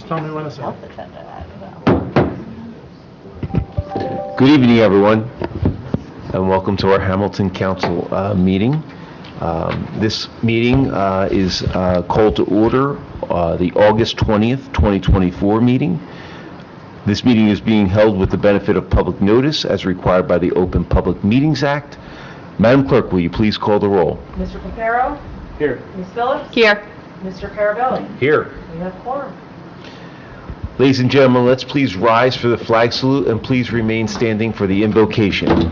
tell me when to say. Good evening, everyone, and welcome to our Hamilton Council meeting. This meeting is called to order the August 20th, 2024 meeting. This meeting is being held with the benefit of public notice as required by the Open Public Meetings Act. Madam Clerk, will you please call the roll? Mr. Papero? Here. Ms. Phillips? Here. Mr. Carabelli? Here. We have quorum. Ladies and gentlemen, let's please rise for the flag salute and please remain standing for the invocation. I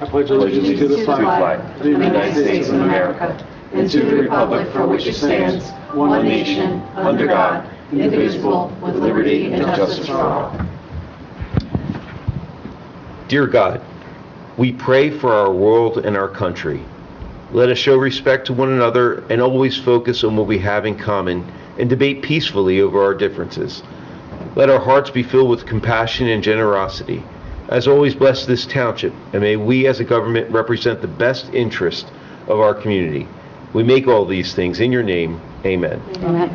pledge allegiance to the flag of the United States of America and to the republic for which it stands, one nation, under God, indivisible, with liberty and justice for all. Dear God, we pray for our world and our country. Let us show respect to one another and always focus on what we have in common and debate peacefully over our differences. Let our hearts be filled with compassion and generosity. As always, bless this township, and may we as a government represent the best interest of our community. We make all these things in your name. Amen. Amen.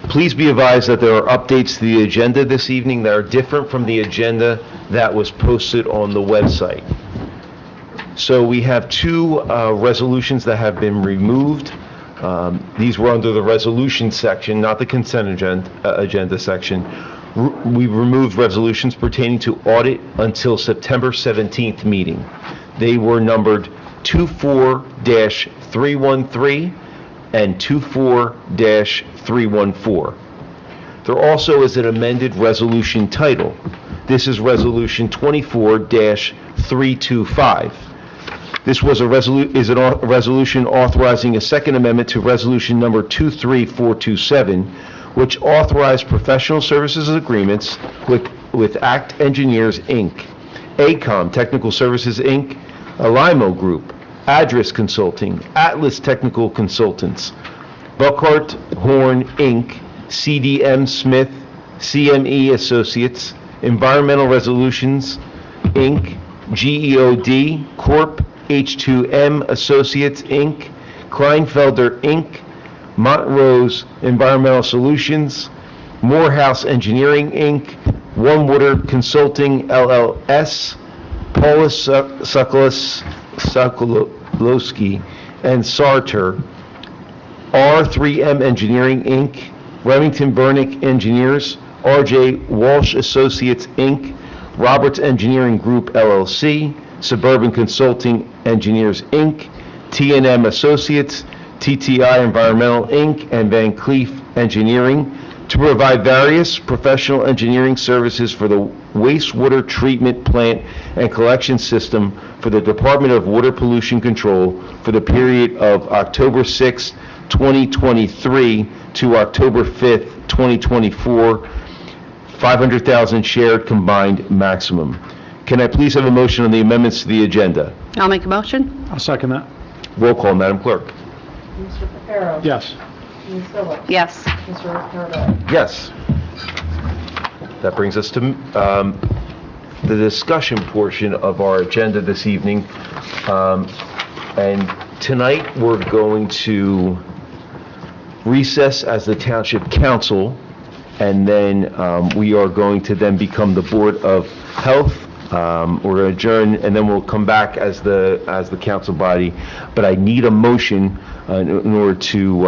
Please be advised that there are updates to the agenda this evening that are different from the agenda that was posted on the website. So we have two resolutions that have been removed. These were under the resolution section, not the consent agenda section. We've removed resolutions pertaining to audit until September 17th meeting. They were numbered 24-313 and 24-314. There also is an amended resolution title. This is Resolution 24-325. This was a resolution authorizing a second amendment to Resolution number 23427, which authorized professional services agreements with ACT Engineers, Inc., ACOM Technical Services, Inc., Alimo Group, Address Consulting, Atlas Technical Consultants, Buckhart Horn, Inc., CDM Smith, CME Associates, Environmental Resolutions, Inc., GEOD Corp., H2M Associates, Inc., Kleinfelder, Inc., Montrose Environmental Solutions, Morehouse Engineering, Inc., One Water Consulting, LLS, Paulus Sokolowski, and Sartor, R3M Engineering, Inc., Remington Burnick Engineers, RJ Walsh Associates, Inc., Roberts Engineering Group, LLC, Suburban Consulting Engineers, Inc., T&M Associates, TTI Environmental, Inc., and Van Cleef Engineering to provide various professional engineering services for the wastewater treatment plant and collection system for the Department of Water Pollution Control for the period of October 6, 2023 to October 5th, 2024, 500,000 shared combined maximum. Can I please have a motion on the amendments to the agenda? I'll make a motion. I'll second that. Roll call, Madam Clerk. Mr. Papero? Yes. Ms. Phillips? Yes. Mr. Carabelli? Yes. That brings us to the discussion portion of our agenda this evening. And tonight we're going to recess as the Township Council, and then we are going to then become the Board of Health. We're going to adjourn, and then we'll come back as the council body. But I need a motion in order to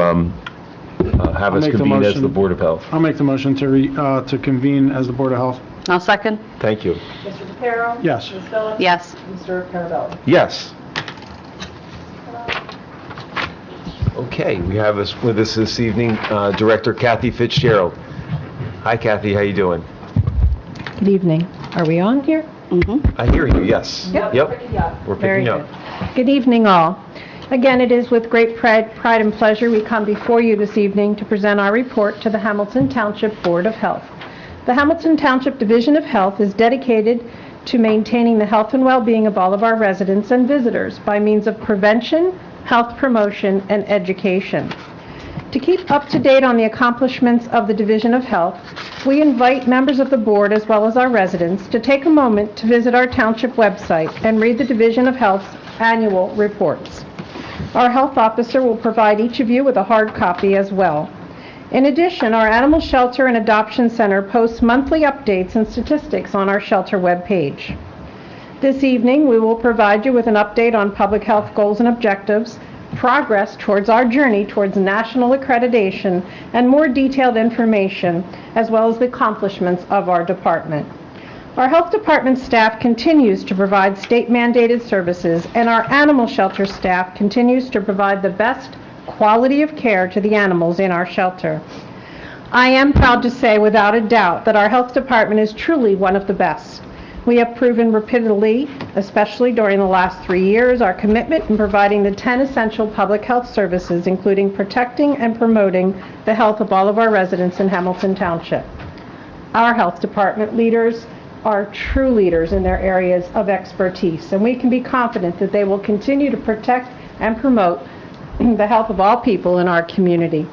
have us convene as the Board of Health. I'll make the motion to convene as the Board of Health. I'll second. Thank you. Mr. Papero? Yes. Ms. Phillips? Yes. Mr. Carabelli? Yes. Okay, we have with us this evening Director Kathy Fitzgerald. Hi, Kathy. How you doing? Good evening. Are we on here? Mm-hmm. I hear you. Yes. Yep. We're Very picking good. up. Good evening, all. Again, it is with great pride and pleasure we come before you this evening to present our report to the Hamilton Township Board of Health. The Hamilton Township Division of Health is dedicated to maintaining the health and well-being of all of our residents and visitors by means of prevention, health promotion, and education. To keep up to date on the accomplishments of the Division of Health, we invite members of the board as well as our residents to take a moment to visit our township website and read the Division of Health's annual reports. Our health officer will provide each of you with a hard copy as well. In addition, our Animal Shelter and Adoption Center posts monthly updates and statistics on our shelter webpage. This evening, we will provide you with an update on public health goals and objectives, progress towards our journey towards national accreditation, and more detailed information, as well as the accomplishments of our department. Our health department staff continues to provide state-mandated services, and our animal shelter staff continues to provide the best quality of care to the animals in our shelter. I am proud to say, without a doubt, that our health department is truly one of the best. We have proven repeatedly, especially during the last 3 years, our commitment in providing the 10 essential public health services, including protecting and promoting the health of all of our residents in Hamilton Township. Our health department leaders are true leaders in their areas of expertise, and we can be confident that they will continue to protect and promote the health of all people in our community.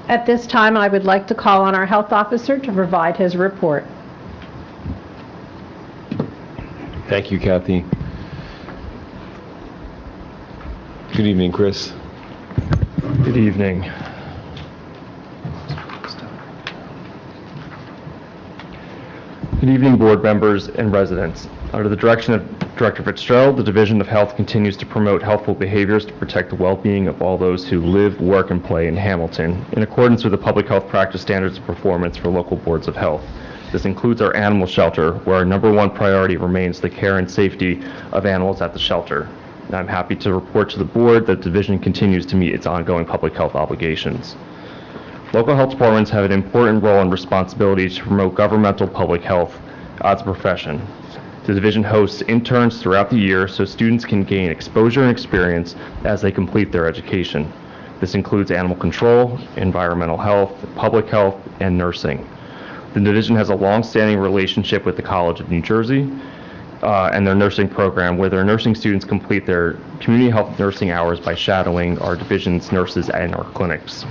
At this time, I would like to call on our health officer to provide his report. Thank you, Kathy. Good evening, Chris. Good evening. Good evening, board members and residents. Under the direction of Director Fitzgerald, the Division of Health continues to promote healthful behaviors to protect the well-being of all those who live, work, and play in Hamilton, in accordance with the public health practice standards of performance for local boards of health. This includes our animal shelter, where our #1 priority remains the care and safety of animals at the shelter. And I'm happy to report to the board that the division continues to meet its ongoing public health obligations. Local health departments have an important role and responsibility to promote governmental public health as a profession. The division hosts interns throughout the year so students can gain exposure and experience as they complete their education. This includes animal control, environmental health, public health, and nursing. The division has a long-standing relationship with the College of New Jersey and their nursing program, where their nursing students complete their community health nursing hours by shadowing our division's nurses in our clinics.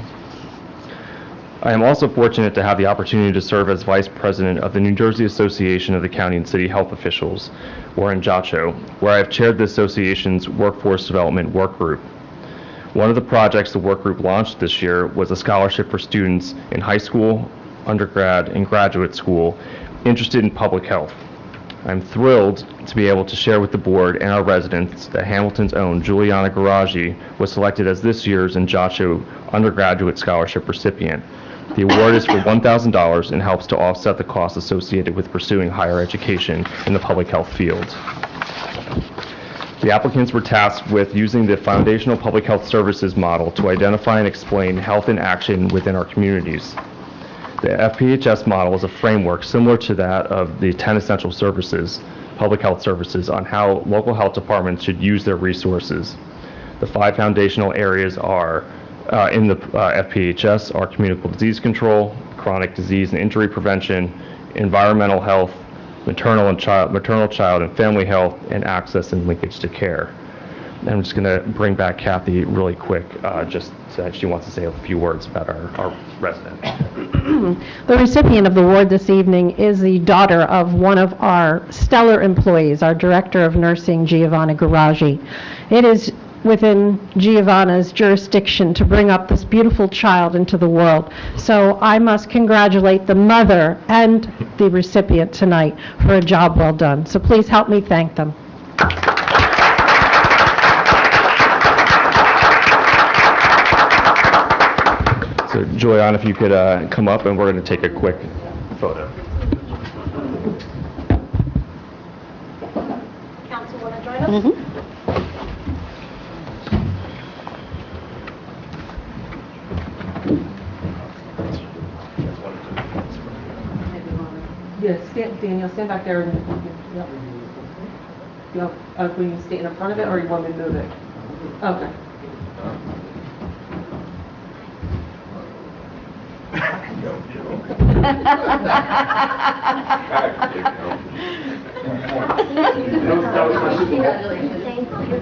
I am also fortunate to have the opportunity to serve as Vice President of the New Jersey Association of the County and City Health Officials, or NJACHO, where I have chaired the association's Workforce Development Work Group. One of the projects the work group launched this year was a scholarship for students in high school, undergrad, and graduate school interested in public health. I'm thrilled to be able to share with the board and our residents that Hamilton's own Juliana Garaji was selected as this year's NJACHO undergraduate scholarship recipient. The award is for $1,000 and helps to offset the costs associated with pursuing higher education in the public health field. The applicants were tasked with using the foundational public health services model to identify and explain health in action within our communities. The FPHS model is a framework similar to that of the 10 essential services, public health services, on how local health departments should use their resources. The 5 foundational areas are in the FPHS are communicable disease control, chronic disease and injury prevention, environmental health, maternal, child and family health, and access and linkage to care. And I'm just going to bring back Kathy really quick, just so she wants to say a few words about our resident. The recipient of the award this evening is the daughter of one of our stellar employees, our Director of Nursing, Giovanna Garaji. It is within Giovanna's jurisdiction to bring up this beautiful child into the world. So I must congratulate the mother and the recipient tonight for a job well done. So please help me thank them. So Joyanne, if you could come up, and we're going to take a quick photo. Council, want to join us? Yes, Daniel, stand back there. Yep. Will you stand in front of it, or you want me to move it? Okay. Thank you.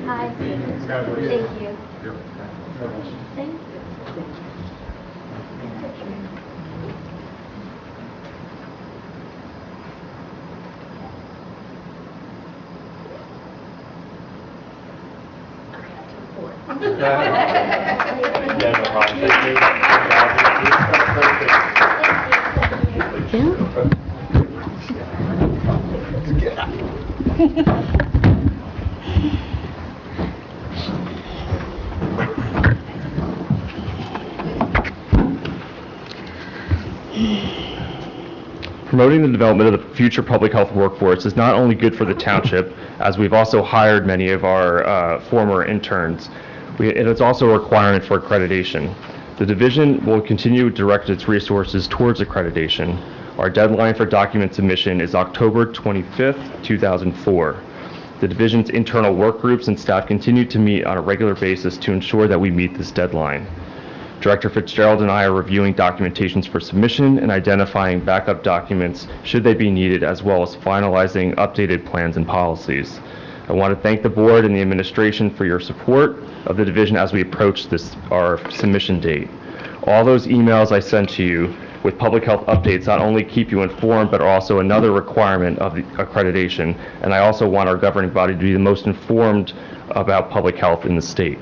Hi. Thank you. Thank you. Promoting the development of the future public health workforce is not only good for the township, as we've also hired many of our former interns, it is also a requirement for accreditation. The division will continue to direct its resources towards accreditation. Our deadline for document submission is October 25th, 2004. The division's internal work groups and staff continue to meet on a regular basis to ensure that we meet this deadline. Director Fitzgerald and I are reviewing documentations for submission and identifying backup documents should they be needed, as well as finalizing updated plans and policies. I want to thank the board and the administration for your support of the division as we approach our submission date. All those emails I sent to you with public health updates not only keep you informed, but are also another requirement of the accreditation, and I also want our governing body to be the most informed about public health in the state.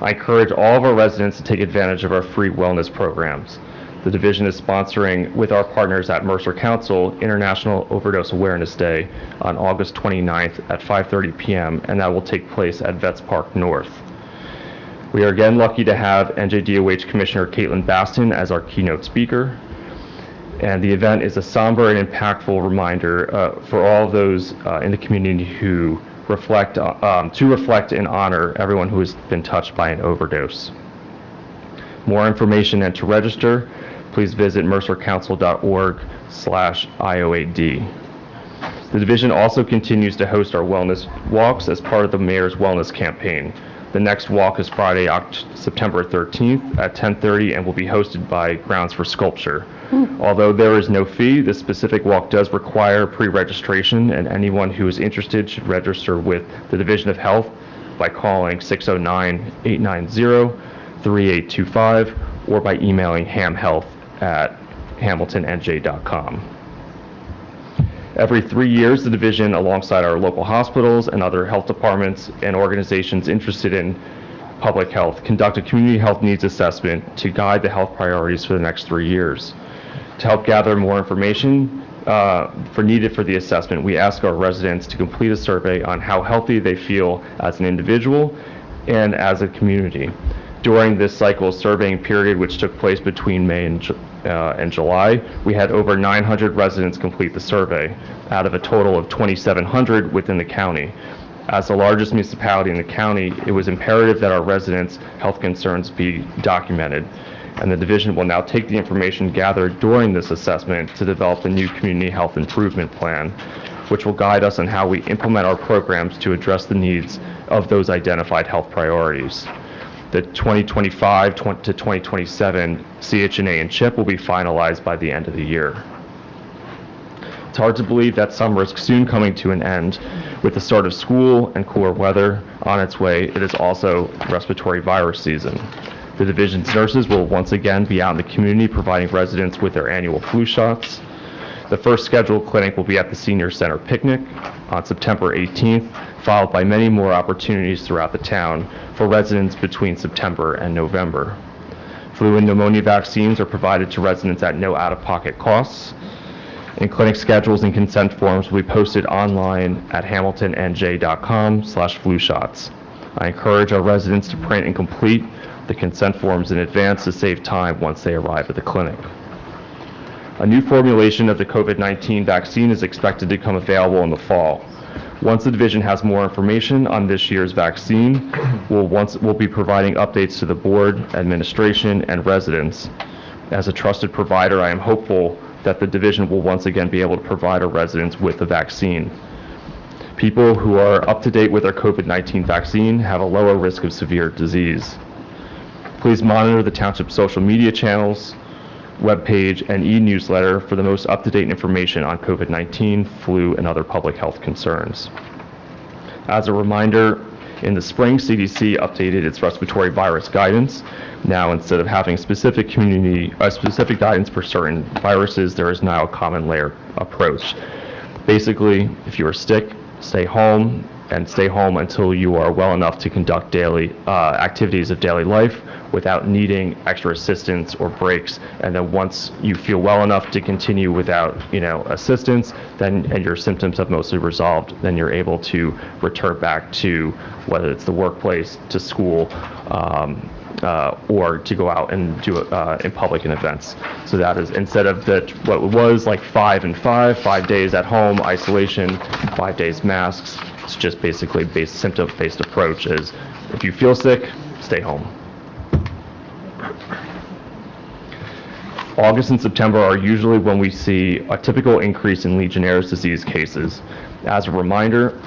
I encourage all of our residents to take advantage of our free wellness programs. The division is sponsoring, with our partners at Mercer Council, International Overdose Awareness Day on August 29th at 5:30 p.m., and that will take place at Vets Park North. We are again lucky to have NJDOH Commissioner Caitlin Baston as our keynote speaker, and the event is a somber and impactful reminder for all of those in the community who reflect and honor everyone who has been touched by an overdose. More information and to register, please visit mercercouncil.org/IOAD. The division also continues to host our wellness walks as part of the mayor's wellness campaign. The next walk is Friday, September 13th at 10:30 and will be hosted by Grounds for Sculpture. Although there is no fee, this specific walk does require pre-registration, and anyone who is interested should register with the Division of Health by calling 609-890-3825 or by emailing hamhealth@hamiltonnj.com. Every 3 years, the division, alongside our local hospitals and other health departments and organizations interested in public health, conduct a community health needs assessment to guide the health priorities for the next 3 years. To help gather more information needed for the assessment, we ask our residents to complete a survey on how healthy they feel as an individual and as a community. During this cycle's surveying period, which took place between May and July, we had over 900 residents complete the survey, out of a total of 2,700 within the county. As the largest municipality in the county, it was imperative that our residents' health concerns be documented, and the division will now take the information gathered during this assessment to develop a new community health improvement plan, which will guide us on how we implement our programs to address the needs of those identified health priorities. The 2025 to 2027 CHNA and CHIP will be finalized by the end of the year. It's hard to believe that summer is soon coming to an end. With the start of school and cooler weather on its way, it is also respiratory virus season. The division's nurses will once again be out in the community providing residents with their annual flu shots. The first scheduled clinic will be at the Senior Center Picnic on September 18th, followed by many more opportunities throughout the town for residents between September and November. Flu and pneumonia vaccines are provided to residents at no out-of-pocket costs, and clinic schedules and consent forms will be posted online at hamiltonnj.com/flu shots. I encourage our residents to print and complete the consent forms in advance to save time once they arrive at the clinic. A new formulation of the COVID-19 vaccine is expected to become available in the fall. Once the division has more information on this year's vaccine, we'll be providing updates to the board, administration, and residents. As a trusted provider, I am hopeful that the division will once again be able to provide our residents with the vaccine. People who are up to date with their COVID-19 vaccine have a lower risk of severe disease. Please monitor the township's social media channels, webpage, and e-newsletter for the most up-to-date information on COVID-19, flu, and other public health concerns. As a reminder, in the spring, CDC updated its respiratory virus guidance. Now, instead of having specific guidance for certain viruses, there is now a common layer approach. Basically, if you are sick, stay home and stay home until you are well enough to conduct daily activities of daily life without needing extra assistance or breaks. And then once you feel well enough to continue without, assistance, then and your symptoms have mostly resolved, then you're able to return back to whether it's the workplace, to school, or to go out and do in public and events. So that is, instead of what was like 5 and 5 days at home, isolation, 5 days masks, it's just basically symptom-based approach is if you feel sick, stay home. August and September are usually when we see a typical increase in Legionnaire's disease cases. As a reminder,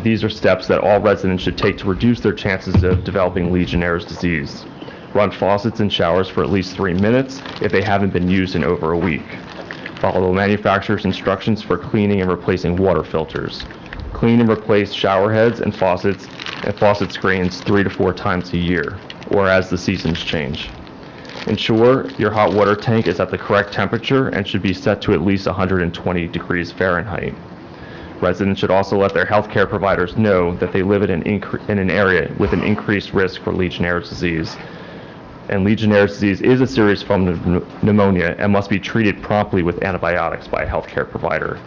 these are steps that all residents should take to reduce their chances of developing Legionnaire's disease. Run faucets and showers for at least 3 minutes if they haven't been used in over a week. Follow the manufacturer's instructions for cleaning and replacing water filters. Clean and replace shower heads and faucet screens 3 to 4 times a year, or as the seasons change. Ensure your hot water tank is at the correct temperature and should be set to at least 120 degrees Fahrenheit. Residents should also let their healthcare providers know that they live in an area with an increased risk for Legionnaire's disease. And Legionnaire's disease is a serious form of pneumonia and must be treated promptly with antibiotics by a healthcare provider.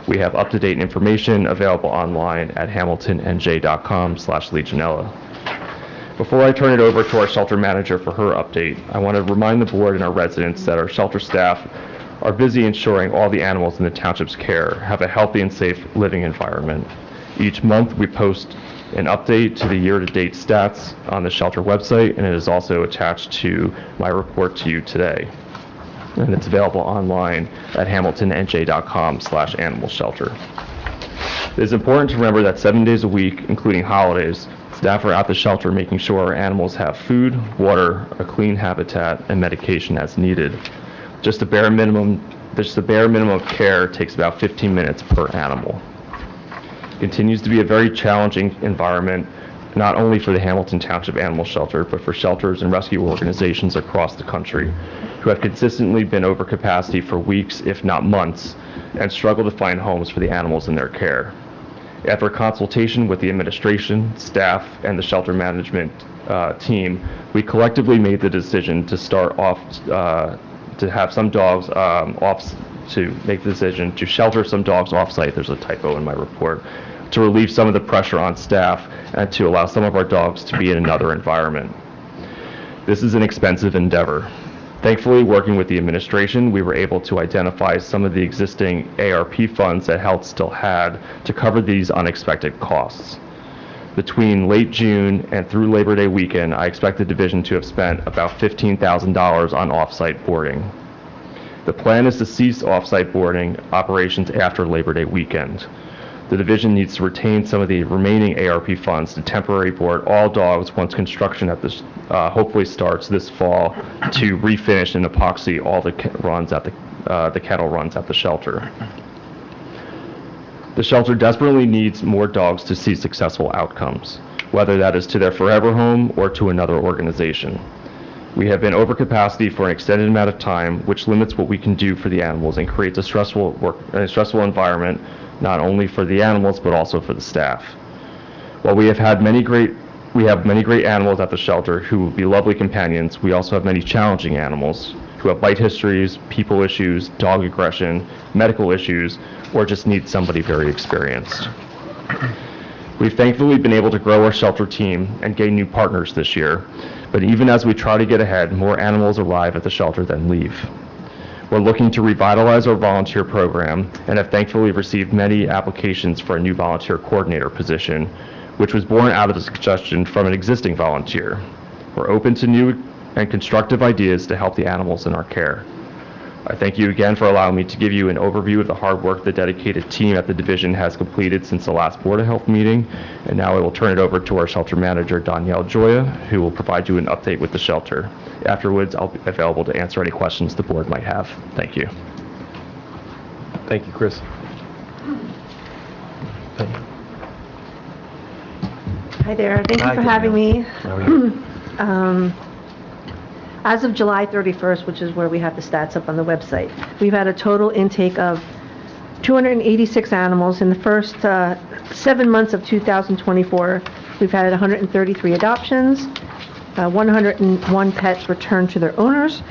We have up-to-date information available online at hamiltonnj.com/Legionella. Before I turn it over to our shelter manager for her update, I want to remind the board and our residents that our shelter staff are busy ensuring all the animals in the township's care have a healthy and safe living environment. Each month we post an update to the year-to-date stats on the shelter website, and it is also attached to my report to you today. And it's available online at hamiltonnj.com/animal shelter. It is important to remember that 7 days a week, including holidays, staff are at the shelter making sure our animals have food, water, a clean habitat, and medication as needed. Just the bare minimum of care takes about 15 minutes per animal. It continues to be a very challenging environment, not only for the Hamilton Township Animal Shelter, but for shelters and rescue organizations across the country, who have consistently been over capacity for weeks, if not months, and struggle to find homes for the animals in their care. After consultation with the administration, staff, and the shelter management team, we collectively made the decision to start off to have some dogs to make the decision to shelter some dogs off-site. There's a typo in my report, to relieve some of the pressure on staff and to allow some of our dogs to be in another environment. This is an expensive endeavor. Thankfully, working with the administration, we were able to identify some of the existing ARP funds that health still had to cover these unexpected costs. Between late June and through Labor Day weekend, I expect the division to have spent about $15,000 on off-site boarding. The plan is to cease off-site boarding operations after Labor Day weekend. The division needs to retain some of the remaining ARP funds to temporarily board all dogs once construction at this hopefully starts this fall to refinish and epoxy all the kennel runs at the shelter. The shelter desperately needs more dogs to see successful outcomes, whether that is to their forever home or to another organization. We have been over capacity for an extended amount of time, which limits what we can do for the animals and creates a stressful environment, not only for the animals but also for the staff. While we have many great animals at the shelter who will be lovely companions, we also have many challenging animals who have bite histories, people issues, dog aggression, medical issues, or just need somebody very experienced. We've thankfully been able to grow our shelter team and gain new partners this year, but even as we try to get ahead, more animals arrive at the shelter than leave. We're looking to revitalize our volunteer program and have thankfully received many applications for a new volunteer coordinator position, which was born out of the suggestion from an existing volunteer. We're open to new and constructive ideas to help the animals in our care. I thank you again for allowing me to give you an overview of the hard work the dedicated team at the division has completed since the last Board of Health meeting, and now I will turn it over to our shelter manager, Danielle Joya, who will provide you an update with the shelter. Afterwards, I'll be available to answer any questions the board might have. Thank you. Thank you, Chris. Hi there. Thank you Hi, for having me. How are you? As of July 31st, which is where we have the stats up on the website, we've had a total intake of 286 animals. In the first 7 months of 2024, we've had 133 adoptions, 101 pets returned to their owners,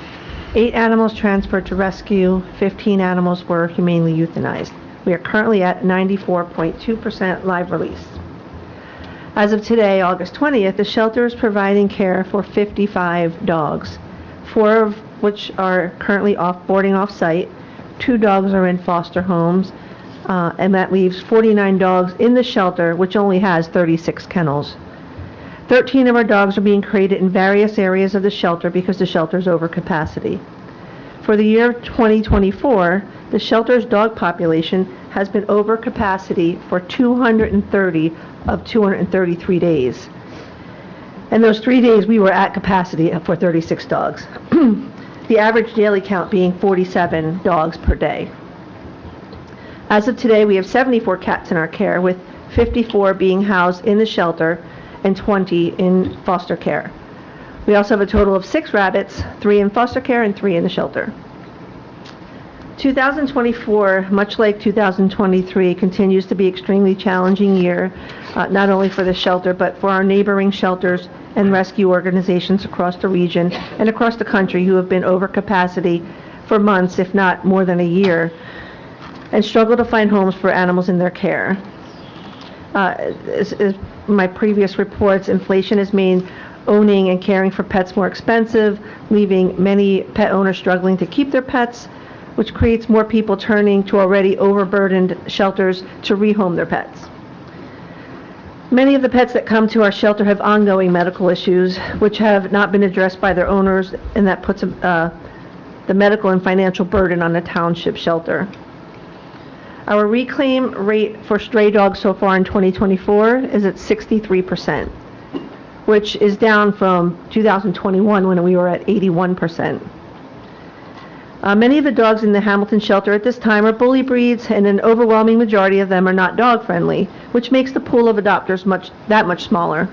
8 animals transferred to rescue, 15 animals were humanely euthanized. We are currently at 94.2% live release. As of today, August 20th, the shelter is providing care for 55 dogs, 4 of which are currently boarding off-site. 2 dogs are in foster homes, and that leaves 49 dogs in the shelter, which only has 36 kennels. 13 of our dogs are being created in various areas of the shelter because the shelter is over capacity. For the year 2024, the shelter's dog population has been over capacity for 230 of 233 days. And those 3 days we were at capacity for 36 dogs. The average daily count being 47 dogs per day. As of today, we have 74 cats in our care, with 54 being housed in the shelter and 20 in foster care. We also have a total of 6 rabbits, 3 in foster care and 3 in the shelter. 2024, much like 2023, continues to be an extremely challenging year, not only for the shelter, but for our neighboring shelters and rescue organizations across the region and across the country who have been over capacity for months, if not more than a year, and struggle to find homes for animals in their care. As my previous reports, inflation has made owning and caring for pets more expensive, leaving many pet owners struggling to keep their pets, which creates more people turning to already overburdened shelters to rehome their pets. Many of the pets that come to our shelter have ongoing medical issues, which have not been addressed by their owners, and that puts the medical and financial burden on the township shelter. Our reclaim rate for stray dogs so far in 2024 is at 63%, which is down from 2021 when we were at 81%. Many of the dogs in the Hamilton shelter at this time are bully breeds, and an overwhelming majority of them are not dog-friendly, which makes the pool of adopters that much smaller.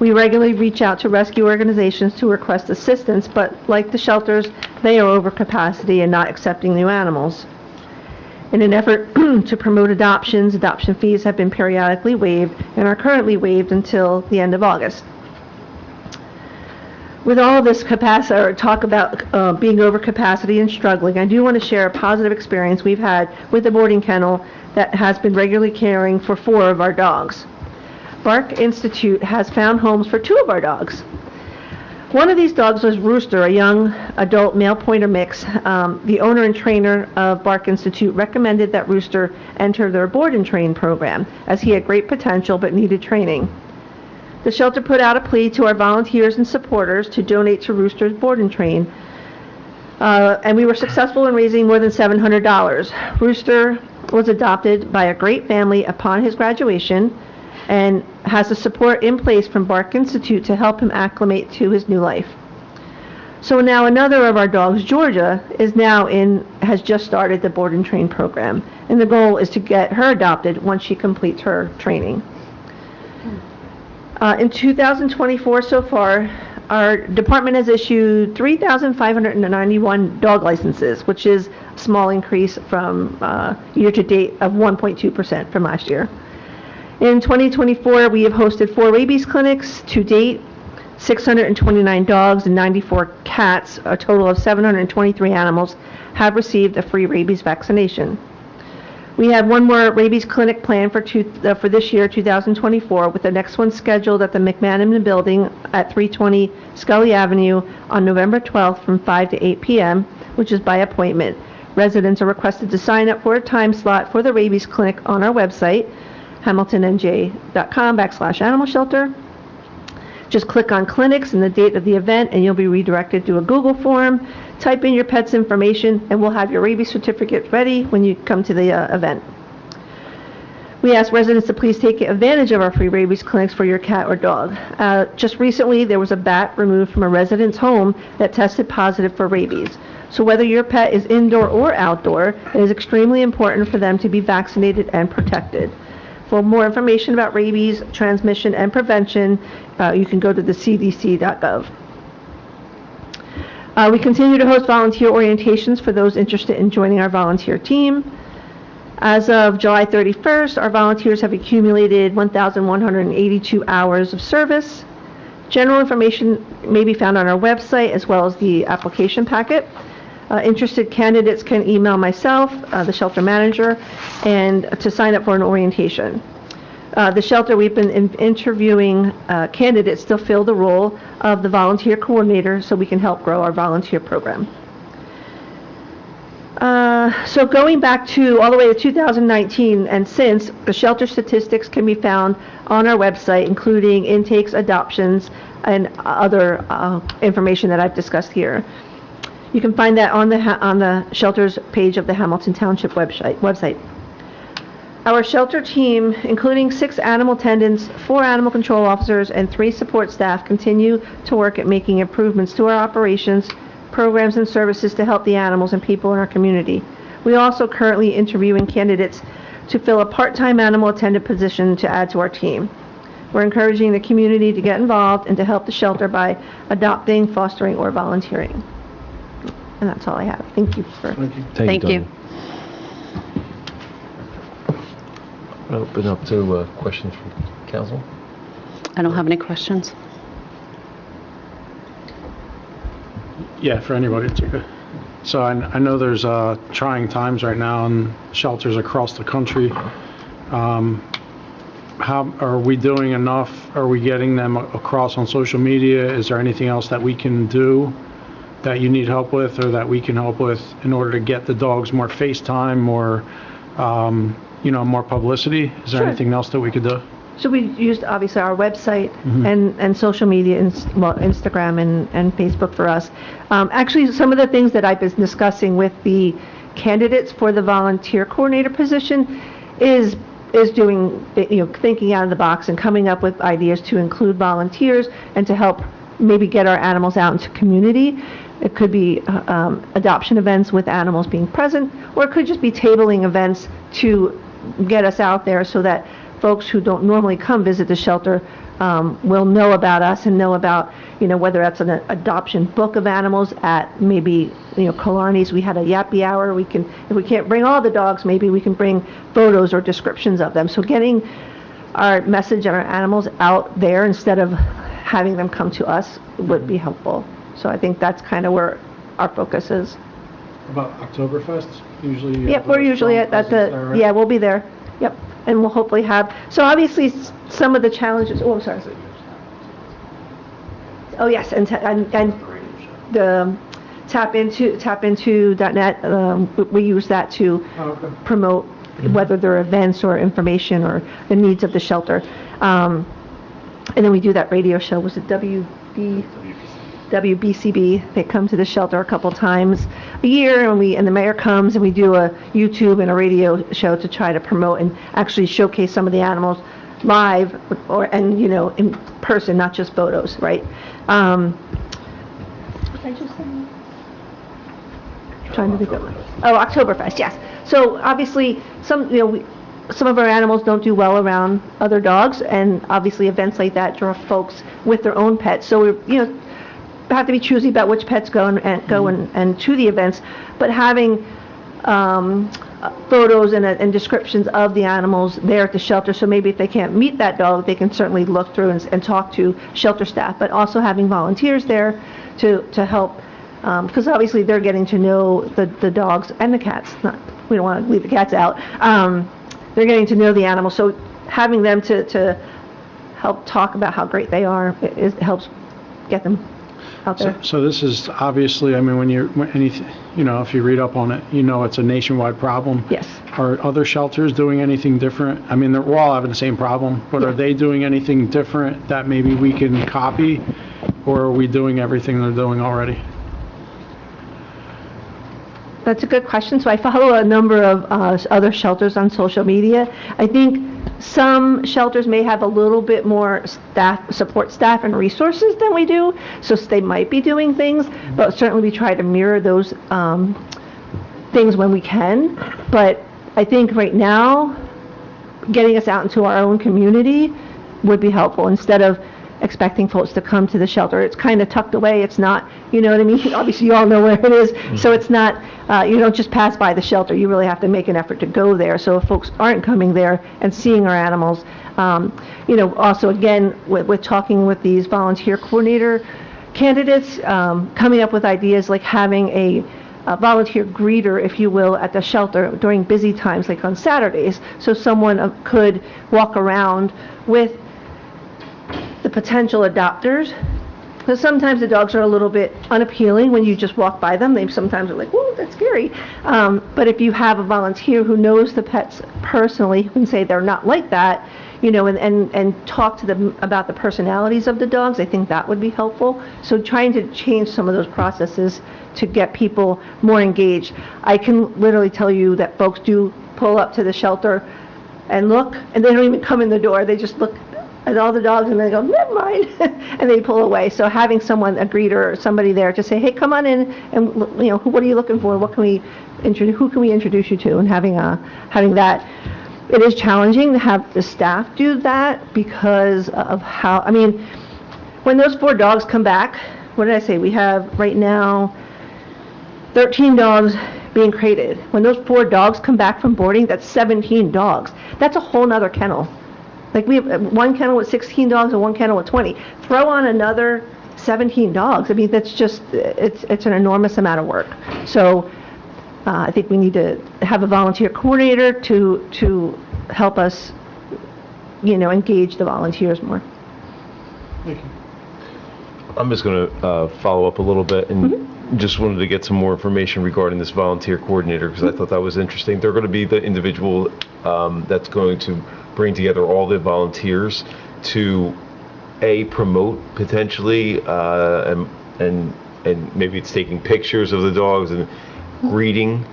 We regularly reach out to rescue organizations to request assistance, but like the shelters, they are over capacity and not accepting new animals. In an effort to promote adoptions, adoption fees have been periodically waived and are currently waived until the end of August. With all of this capacity, or talk about being over capacity and struggling, I do want to share a positive experience we've had with the boarding kennel that has been regularly caring for 4 of our dogs. Bark Institute has found homes for 2 of our dogs. One of these dogs was Rooster, a young adult male pointer mix. The owner and trainer of Bark Institute recommended that Rooster enter their board and train program, as he had great potential but needed training. The shelter put out a plea to our volunteers and supporters to donate to Rooster's board and train, and we were successful in raising more than $700. Rooster was adopted by a great family upon his graduation and has the support in place from Bark Institute to help him acclimate to his new life. So now another of our dogs, Georgia, has just started the board and train program, and the goal is to get her adopted once she completes her training. In 2024 so far, our department has issued 3,591 dog licenses, which is a small increase from year-to-date of 1.2% from last year. In 2024, we have hosted 4 rabies clinics to date, 629 dogs and 94 cats, a total of 723 animals, have received a free rabies vaccination. We have 1 more rabies clinic planned for this year, 2024, with the next one scheduled at the McManaman Building at 320 Scully Avenue on November 12th from 5 to 8 p.m., which is by appointment. Residents are requested to sign up for a time slot for the rabies clinic on our website, hamiltonnj.com/animal shelter. Just click on clinics and the date of the event, and you'll be redirected to a Google form. Type in your pet's information, and we'll have your rabies certificate ready when you come to the event. We ask residents to please take advantage of our free rabies clinics for your cat or dog. Just recently, there was a bat removed from a resident's home that tested positive for rabies. So whether your pet is indoor or outdoor, it is extremely important for them to be vaccinated and protected. For more information about rabies transmission and prevention, you can go to the cdc.gov. We continue to host volunteer orientations for those interested in joining our volunteer team. As of July 31st, our volunteers have accumulated 1,182 hours of service. General information may be found on our website as well as the application packet. Interested candidates can email myself, the shelter manager, and to sign up for an orientation. The shelter, we've been interviewing candidates to fill the role of the volunteer coordinator so we can help grow our volunteer program. So going back to all the way to 2019 and since, the shelter statistics can be found on our website, including intakes, adoptions, and other information that I've discussed here. You can find that on the shelters page of the Hamilton Township website. Our shelter team, including 6 animal attendants, 4 animal control officers, and 3 support staff, continue to work at making improvements to our operations, programs, and services to help the animals and people in our community. We are also currently interviewing candidates to fill a part-time animal attendant position to add to our team. We're encouraging the community to get involved and to help the shelter by adopting, fostering, or volunteering. And that's all I have. Thank you. Thank you. Open up to questions from council. I don't have any questions. Yeah, for anybody, it's okay. So I know there's trying times right now in shelters across the country. How are we doing enough? Are we getting them across on social media? Is there anything else that we can do that you need help with or that we can help with in order to get the dogs more FaceTime, more, more publicity? Is there Sure. anything else that we could do? So we used obviously our website and social media, Instagram and Facebook for us. Actually, some of the things that I've been discussing with the candidates for the volunteer coordinator position is doing, thinking out of the box and coming up with ideas to include volunteers and to help maybe get our animals out into community. It could be adoption events with animals being present, or it could just be tabling events to get us out there so that folks who don't normally come visit the shelter will know about us and know about, whether that's an adoption book of animals at maybe, Killarney's. We had a yappy hour. If we can't bring all the dogs, maybe we can bring photos or descriptions of them. So getting our message and our animals out there instead of having them come to us would be helpful. So I think that's kind of where our focus is. About Oktoberfest, usually? Yep, we're usually at yeah, we'll be there. Yep, and we'll hopefully have, so obviously some of the challenges, I'm sorry. Oh, yes, and the tapinto.net, we use that to promote whether there are events or information or the needs of the shelter. And then we do that radio show, was it WBCB? They come to the shelter a couple times a year, and the mayor comes, and we do a YouTube and a radio show to try to promote and actually showcase some of the animals live in person, not just photos, right? What did I just say? Trying to think of it. Oh, Oktoberfest, yes. So obviously some of our animals don't do well around other dogs, and obviously events like that draw folks with their own pets. So we have to be choosy about which pets go and to the events, but having photos and descriptions of the animals there at the shelter, so maybe if they can't meet that dog, they can certainly look through and talk to shelter staff, but also having volunteers there to help, because obviously they're getting to know the dogs and the cats. We don't want to leave the cats out. They're getting to know the animals, so having them to help talk about how great they are, it helps get them out there. So this is obviously, when if you read up on it, it's a nationwide problem. Yes. Are other shelters doing anything different? we're all having the same problem, but Yeah. Are they doing anything different that maybe we can copy, or are we doing everything they're doing already? That's a good question. So I follow a number of other shelters on social media. I think some shelters may have a little bit more support staff and resources than we do, so they might be doing things, but certainly we try to mirror those things when we can. But I think right now, getting us out into our own community would be helpful instead of expecting folks to come to the shelter. It's kind of tucked away. It's not, you know what I mean? Obviously, you all know where it is. So it's not, you don't just pass by the shelter. You really have to make an effort to go there. So if folks aren't coming there and seeing our animals, you know, also again, with talking with these volunteer coordinator candidates, coming up with ideas like having a volunteer greeter, if you will, at the shelter during busy times, like on Saturdays, so someone could walk around with the potential adopters. Because sometimes the dogs are a little bit unappealing when you just walk by them. They sometimes are like, whoa, that's scary. But if you have a volunteer who knows the pets personally, who can say they're not like that, you know, and talk to them about the personalities of the dogs, I think that would be helpful. So trying to change some of those processes to get people more engaged. I can literally tell you that folks do pull up to the shelter and look, and they don't even come in the door. They just look at all the dogs and they go, never mind, and they pull away. So having someone, a greeter or somebody there to say, hey, come on in, and you know, what are you looking for? What can we who can we introduce you to? And having that. It is challenging to have the staff do that because of how, I mean, when those 4 dogs come back, what did I say? We have right now 13 dogs being crated. When those 4 dogs come back from boarding, that's 17 dogs. That's a whole nother kennel. Like we have one kennel with 16 dogs and one kennel with 20. Throw on another 17 dogs. I mean, that's just, it's an enormous amount of work. So I think we need to have a volunteer coordinator to help us, you know, engage the volunteers more. I'm just going to follow up a little bit and just wanted to get some more information regarding this volunteer coordinator because I thought that was interesting. They're going to be the individual that's going to bring together all the volunteers to promote potentially and maybe it's taking pictures of the dogs and greeting.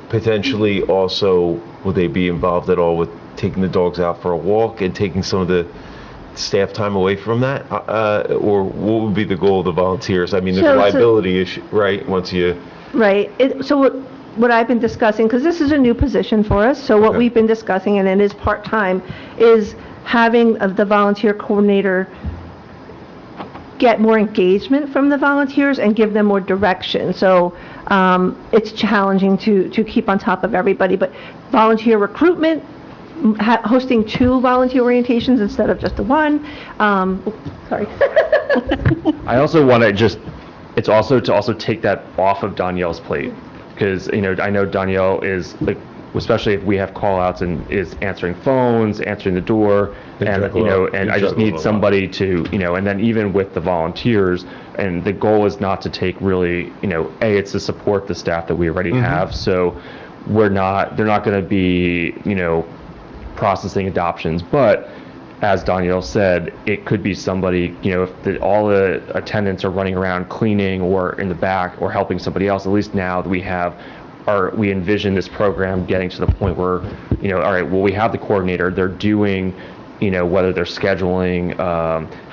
Potentially also, will they be involved at all with taking the dogs out for a walk and taking some of the staff time away from that? Or what would be the goal of the volunteers? I mean, there's a liability issue, right? Once you... Right. So what I've been discussing, because this is a new position for us, so what we've been discussing, and it is part-time, is having the volunteer coordinator get more engagement from the volunteers and give them more direction. So it's challenging to keep on top of everybody, but volunteer recruitment, hosting 2 volunteer orientations instead of just the 1. Sorry. I also want to it's also to take that off of Danielle's plate, because, you know, I know Danielle is, like, especially if we have call-outs and is answering phones, answering the door, and, you know, and I just need somebody to, you know, and then even with the volunteers, and the goal is not to take really, you know, it's to support the staff that we already have, so they're not going to be, you know, processing adoptions, but as Danielle said, it could be somebody, you know, if all the attendants are running around cleaning or in the back or helping somebody else, at least now that we envision this program getting to the point where, you know, all right, well, we have the coordinator, they're doing, you know, whether they're scheduling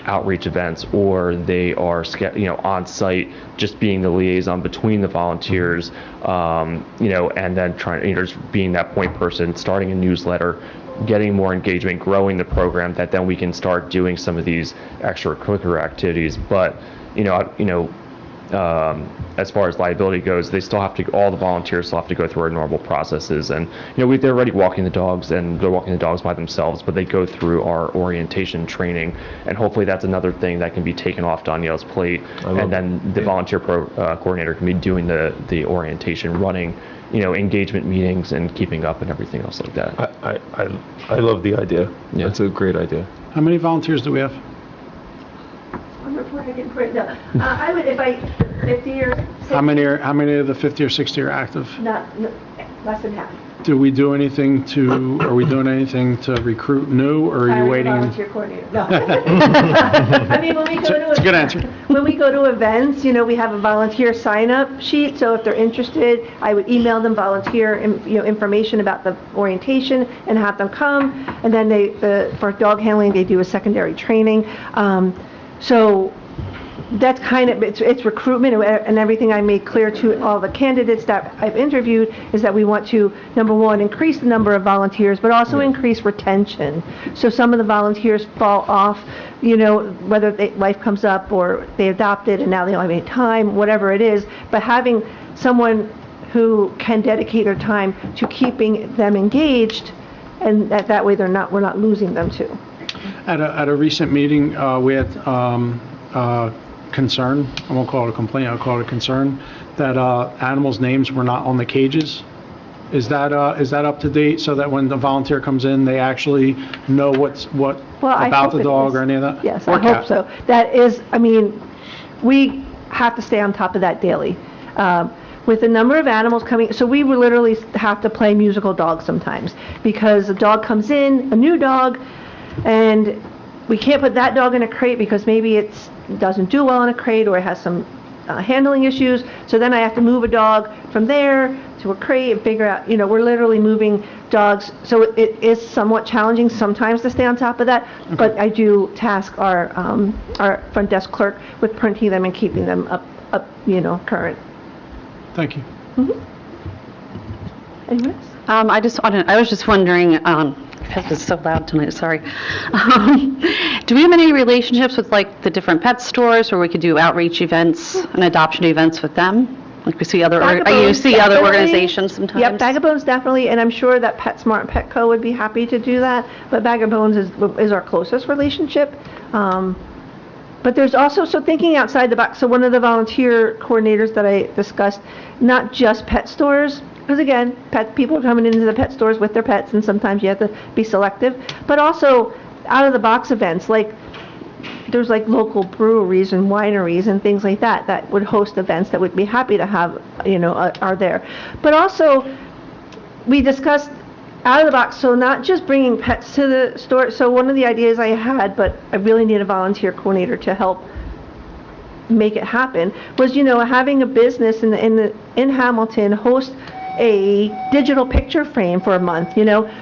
outreach events or they are, you know, on site, just being the liaison between the volunteers, you know, and then trying, you know, just being that point person, starting a newsletter, getting more engagement, growing the program, that then we can start doing some of these extracurricular activities. But, you know, as far as liability goes, they still have to, all the volunteers still have to go through our normal processes. And, you know, they're already walking the dogs, and they're walking the dogs by themselves, but they go through our orientation training. And hopefully that's another thing that can be taken off Danielle's plate. And then the volunteer coordinator can be doing the orientation, running, you know, engagement meetings and keeping up and everything else like that. I love the idea. Yeah. That's a great idea. How many volunteers do we have? On report, I didn't put it down. I would, if I, 50 or 60. How many of the 50 or 60 are active? Not, less than half. Are we doing anything to recruit new, or are you waiting? Volunteer coordinator. No. I mean, when we go to It's a good answer. When we go to events, you know, we have a volunteer sign-up sheet. So if they're interested, I would email them volunteer, you know, information about the orientation and have them come. And then for dog handling, they do a secondary training. So that's kind of, it's recruitment, and everything I made clear to all the candidates that I've interviewed is that we want to, number one, increase the number of volunteers, but also increase retention. So some of the volunteers fall off whether life comes up or they adopted and now they don't have any time, whatever it is, but having someone who can dedicate their time to keeping them engaged, and that way we're not losing them too. At a recent meeting, we had concern, I won't call it a complaint, I'll call it a concern, that animals' names were not on the cages. Is that up to date, so that when the volunteer comes in, they actually know what about the dog or any of that? Yes, Or I hope cat? so. That is, we have to stay on top of that daily. With the number of animals coming, so we will literally have to play musical dogs sometimes, because a dog comes in, a new dog, and we can't put that dog in a crate because maybe it doesn't do well in a crate or it has some handling issues. So then I have to move a dog from there to a crate and figure out, we're literally moving dogs. So it is somewhat challenging sometimes to stay on top of that, but I do task our front desk clerk with printing them and keeping them up current. Thank you. Anyone else? I was just wondering, because it's so loud tonight, sorry. Do we have any relationships with like the different pet stores where we could do outreach events and adoption events with them? Like we see other organizations sometimes? Yep, Bag of Bones definitely, and I'm sure that PetSmart and Petco would be happy to do that, but Bag of Bones is our closest relationship. But there's also, so thinking outside the box, so one of the volunteer coordinators that I discussed, not just pet stores, because again, people are coming into the pet stores with their pets, and sometimes you have to be selective, but also out of the box events, like there's like local breweries and wineries and things like that would host events that would be happy to have, are there. But also, we discussed out of the box, so not just bringing pets to the store. So one of the ideas I had, but I really need a volunteer coordinator to help make it happen, was having a business in Hamilton host a digital picture frame for a month.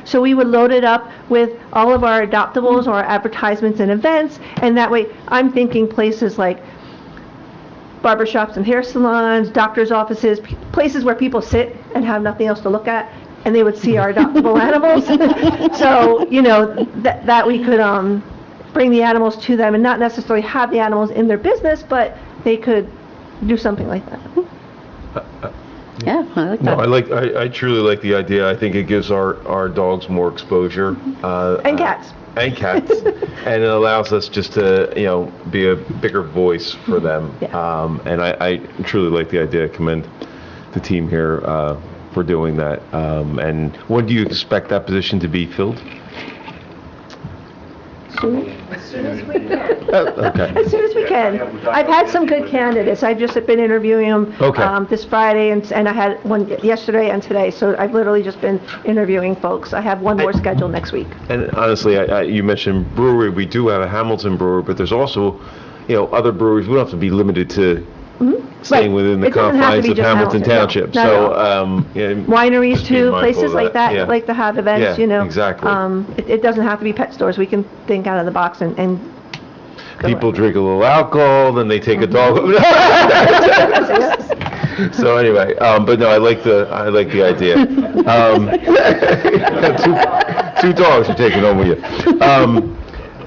So we would load it up with all of our adoptables or our advertisements and events, and that way I'm thinking places like barbershops and hair salons, doctors' offices, places where people sit and have nothing else to look at, and they would see our adoptable animals. So, that we could bring the animals to them and not necessarily have the animals in their business, but they could do something like that. Yeah, I like No, that. I truly like the idea. I think it gives our dogs more exposure. And cats. And cats. And it allows us just to, be a bigger voice for them. Yeah. And I truly like the idea. I commend the team here for doing that. And when do you expect that position to be filled? As soon as we can. Okay. As soon as we can. I've had some good candidates. I've just been interviewing them this Friday, and I had one yesterday and today. So I've literally just been interviewing folks. I have one more scheduled next week. And honestly, you mentioned brewery. We do have a Hamilton brewery, but there's also, other breweries. We don't have to be limited to staying within the It doesn't have to confines be of just Hamilton Hamilton, no. Township. No, So, wineries just be too, mindful places of like that, yeah. like to have events, Yeah, exactly. It doesn't have to be pet stores. We can think out of the box and go People it. drink a little alcohol, then they take a dog. So anyway, but no, I like the idea. Two dogs are taking home with you.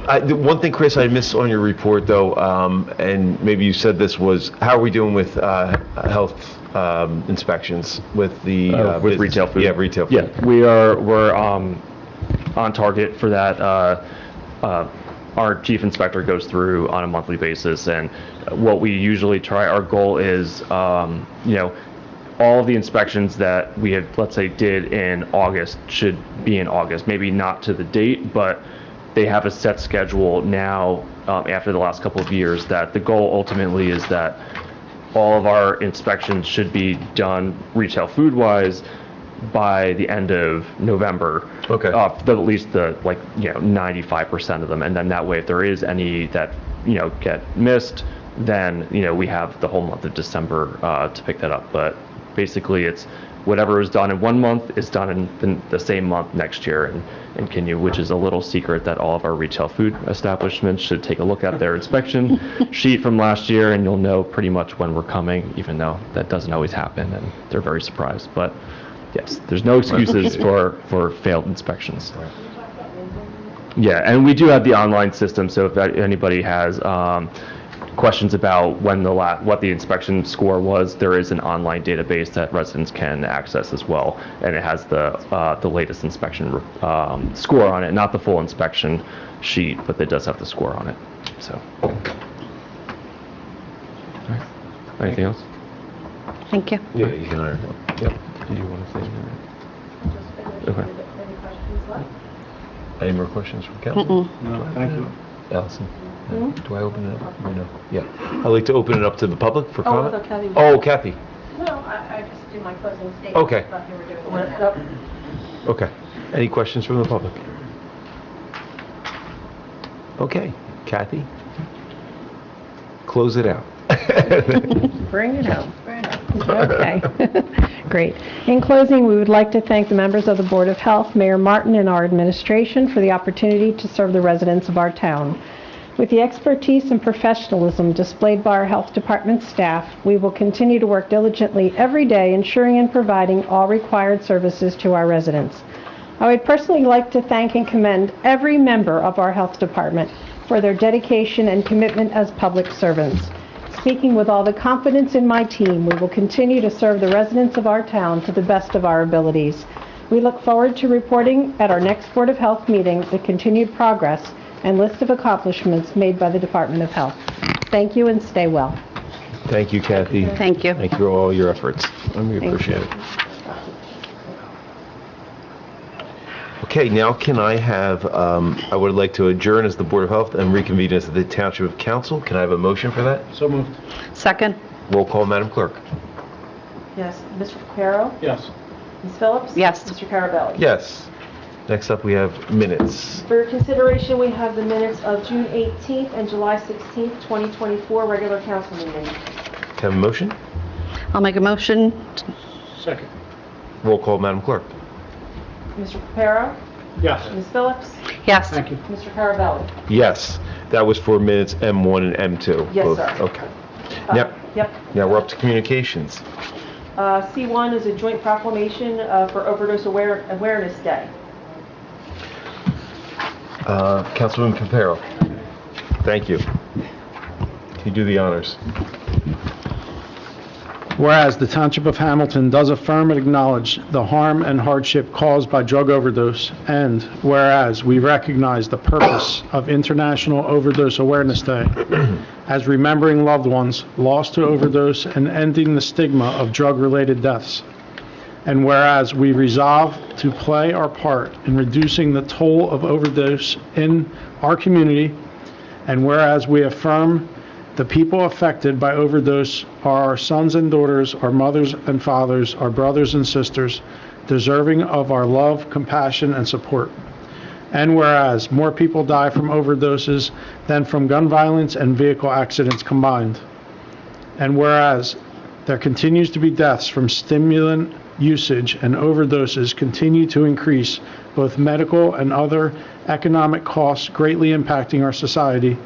The one thing, Chris, I missed on your report, though, and maybe you said this, was how are we doing with health inspections with the With retail food? Yeah, retail food. Yeah, we're on target for that. Our chief inspector goes through on a monthly basis, and what we usually try, our goal is, all of the inspections that we had, let's say, did in August should be in August. Maybe not to the date, but they have a set schedule now, after the last couple of years, that the goal ultimately is that all of our inspections should be done retail food-wise by the end of November. Okay. At least 95% of them. And then that way, if there is any that, get missed, then, we have the whole month of December to pick that up. But basically, it's whatever is done in one month is done in the same month next year, and continue, which is a little secret that all of our retail food establishments should take a look at their inspection sheet from last year, and you'll know pretty much when we're coming, even though that doesn't always happen, and they're very surprised. But yes, there's no excuses for failed inspections. Yeah, and we do have the online system, so if anybody has questions about what the inspection score was, there is an online database that residents can access as well, and it has the latest inspection score on it, not the full inspection sheet, but it does have the score on it. So, all right. Anything else? Thank you. Yeah, you can hire him. Yep. Did you want to say anything? Okay. Any more questions from council? No, thank you. Allison? No? Do I open it up? Or no? Yeah. I'd like to open it up to the public for comment. I thought Kathy was- Oh, Kathy. No, I just do my closing statement. Okay. Thought you were doing What- that. nope. Okay. Any questions from the public? Okay. Kathy? Close it out. Bring it home. Okay, great. In closing, we would like to thank the members of the Board of Health, Mayor Martin, and our administration for the opportunity to serve the residents of our town. With the expertise and professionalism displayed by our Health Department staff, we will continue to work diligently every day, ensuring and providing all required services to our residents. I would personally like to thank and commend every member of our Health Department for their dedication and commitment as public servants. Speaking with all the confidence in my team, we will continue to serve the residents of our town to the best of our abilities. We look forward to reporting at our next Board of Health meeting the continued progress and list of accomplishments made by the Department of Health. Thank you and stay well. Thank you, Kathy. Thank you. Thank you for all your efforts. We Thank appreciate it. Okay, now can I have, I would like to adjourn as the Board of Health and reconvene as the Township Council. Can I have a motion for that? So moved. Second? Roll call, Madam Clerk. Yes, Mr. Caparo? Yes. Ms. Phillips? Yes. Mr. Carabelli? Yes. Next up, we have minutes. For your consideration, we have the minutes of June 18th and July 16th, 2024, regular council meeting. Can I have a motion? I'll make a motion. Second. Roll call, Madam Clerk. Mr. Caparo? Yes. Ms. Phillips? Yes. Thank you. Mr. Carabelli? Yes, that was for minutes M1 and M2. Yes, both. sir. Okay. Now, Yep. now we're up to communications. C1 is a joint proclamation for Overdose Awareness Day. Councilwoman Pampero, thank you. Can you do the honors? Whereas the Township of Hamilton does affirm and acknowledge the harm and hardship caused by drug overdose, and whereas we recognize the purpose of International Overdose Awareness Day as remembering loved ones lost to overdose and ending the stigma of drug-related deaths, and whereas we resolve to play our part in reducing the toll of overdose in our community, and whereas we affirm the people affected by overdose are our sons and daughters, our mothers and fathers, our brothers and sisters, deserving of our love, compassion, and support. And whereas more people die from overdoses than from gun violence and vehicle accidents combined. And whereas there continues to be deaths from stimulant usage and overdoses continue to increase, both medical and other economic costs greatly impacting our society.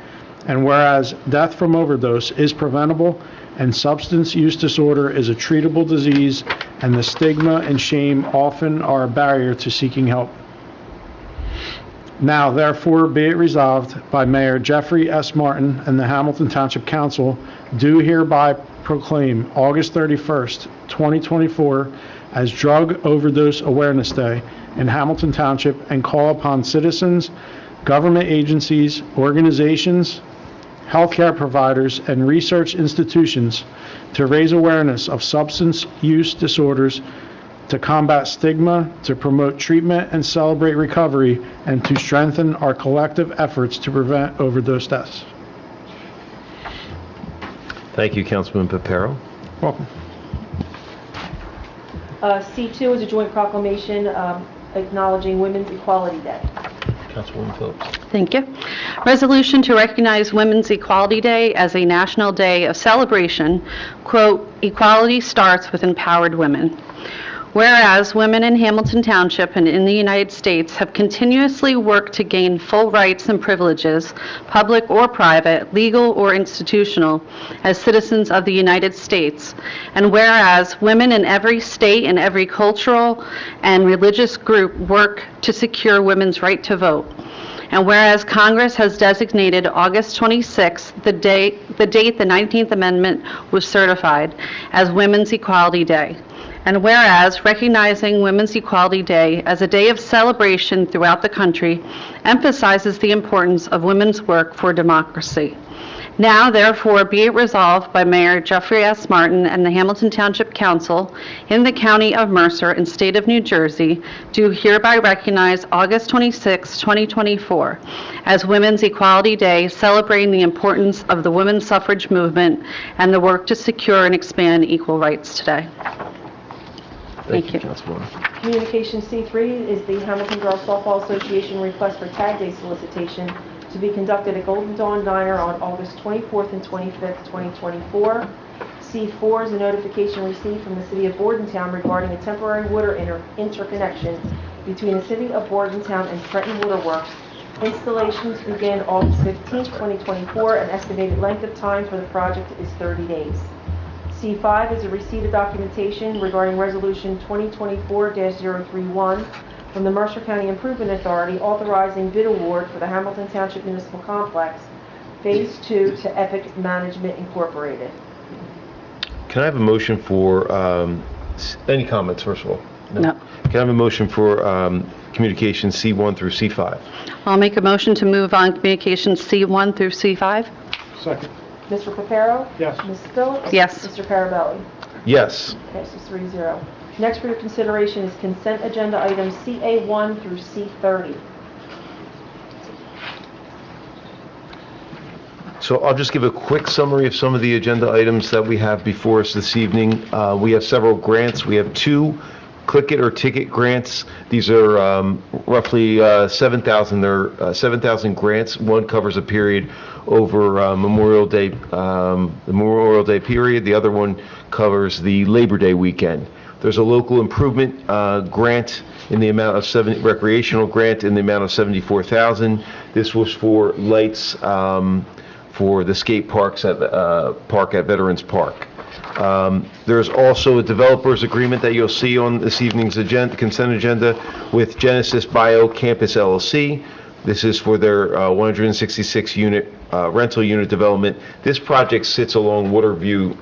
And whereas death from overdose is preventable and substance use disorder is a treatable disease, and the stigma and shame often are a barrier to seeking help. Now, therefore, be it resolved by Mayor Jeffrey S. Martin and the Hamilton Township Council, do hereby proclaim August 31st, 2024 as Drug Overdose Awareness Day in Hamilton Township, and call upon citizens, government agencies, organizations, healthcare providers, and research institutions to raise awareness of substance use disorders, to combat stigma, to promote treatment and celebrate recovery, and to strengthen our collective efforts to prevent overdose deaths. Thank you, Councilman Pampero. Welcome. C2 is a joint proclamation acknowledging Women's Equality Day. Councilwoman Phillips. Thank you. Resolution to recognize Women's Equality Day as a national day of celebration. Quote, "Equality starts with empowered women." Whereas women in Hamilton Township and in the United States have continuously worked to gain full rights and privileges, public or private, legal or institutional, as citizens of the United States, and whereas women in every state and every cultural and religious group work to secure women's right to vote, And whereas Congress has designated August 26th, the date the 19th Amendment was certified, as Women's Equality Day. And whereas recognizing Women's Equality Day as a day of celebration throughout the country emphasizes the importance of women's work for democracy. Now, therefore, be it resolved by Mayor Jeffrey S. Martin and the Hamilton Township Council in the County of Mercer and State of New Jersey, do hereby recognize August 26, 2024, as Women's Equality Day, celebrating the importance of the women's suffrage movement and the work to secure and expand equal rights today. Thank you. Councilwoman. Communication C3 is the Hamilton Girls Softball Association request for Tag Day solicitation to be conducted at Golden Dawn Diner on August 24th and 25th, 2024. C4 is a notification received from the City of Bordentown regarding a temporary water interconnection between the City of Bordentown and Trenton Water Works. Installations begin August 15th, 2024. An estimated length of time for the project is 30 days. C5 is a receipt of documentation regarding Resolution 2024-031 from the Mercer County Improvement Authority authorizing bid award for the Hamilton Township Municipal Complex, Phase 2 to Epic Management Incorporated. Can I have a motion for, any comments, first of all? No. Can I have a motion for communications C1 through C5? I'll make a motion to move on communications C1 through C5. Second. Mr. Reparo? Yes. Mrs. Phillips? Yes. Mr. Carabelli? Yes. Passes 3-0. Next for your consideration is consent agenda items CA1 through C30. So I'll just give a quick summary of some of the agenda items that we have before us this evening. We have several grants. We have 2 Click It or Ticket grants. These are roughly 7,000. They're 7,000 grants. One covers a period over Memorial Day, the Memorial Day period. The other one covers the Labor Day weekend. There's a local improvement grant in the amount of recreational grant in the amount of $74,000. This was for lights for the skate parks at park at Veterans Park. There's also a developers agreement that you'll see on this evening's consent agenda with Genesis Bio Campus LLC. This is for their 166 unit rental unit development. This project sits along Waterview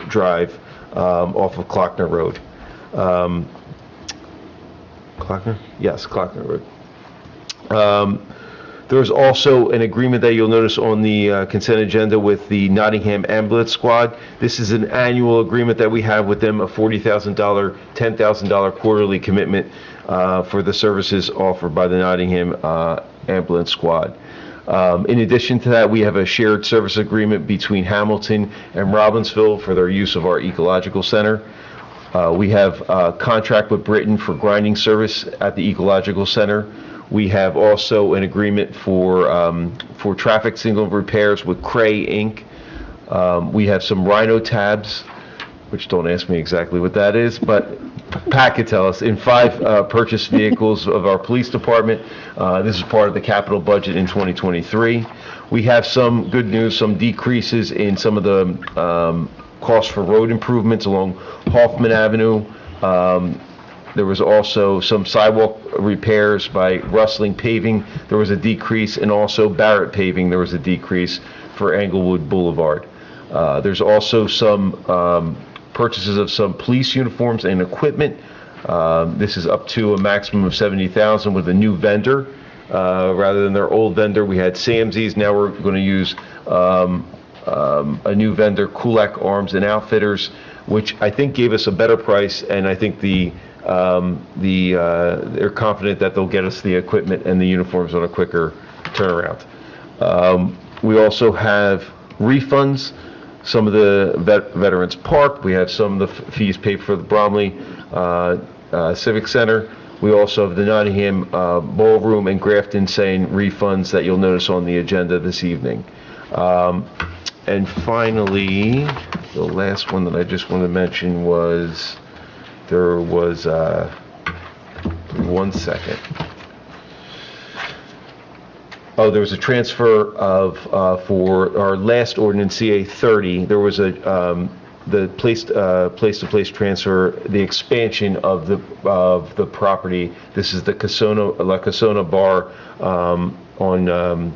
Drive off of Clockner Road. Clockner? Yes, Clockner Road. There's also an agreement that you'll notice on the consent agenda with the Nottingham Ambulance Squad. This is an annual agreement that we have with them, a $40,000, $10,000 quarterly commitment for the services offered by the Nottingham Ambulance Squad. In addition to that, we have a shared service agreement between Hamilton and Robbinsville for their use of our ecological center. We have a contract with Britain for grinding service at the ecological center. We have also an agreement for traffic signal repairs with Cray Inc. We have some Rhino tabs, which don't ask me exactly what that is, but Pat could tell us, in 5 purchased vehicles of our police department. This is part of the capital budget in 2023. We have some good news, some decreases in some of the costs for road improvements along Hoffman Avenue. There was also some sidewalk repairs by Rustling Paving. There was a decrease, and also Barrett Paving, there was a decrease for Englewood Boulevard. There's also some purchases of some police uniforms and equipment. This is up to a maximum of $70,000 with a new vendor. Rather than their old vendor, we had Samsies. Now we're going to use a new vendor, Kulak Arms and Outfitters, which I think gave us a better price, and I think they're confident that they'll get us the equipment and the uniforms on a quicker turnaround. We also have refunds. Some of the Veterans Park. We have some of the fees paid for the Bromley Civic Center. We also have the Nottingham Ballroom and Grafton Saying refunds that you'll notice on the agenda this evening. And finally, the last one that I just want to mention was, there was, one second. Oh, there was a transfer of, for our last ordinance, CA 30, there was a the place-to-place transfer, the expansion of the property. This is the La Casona Bar on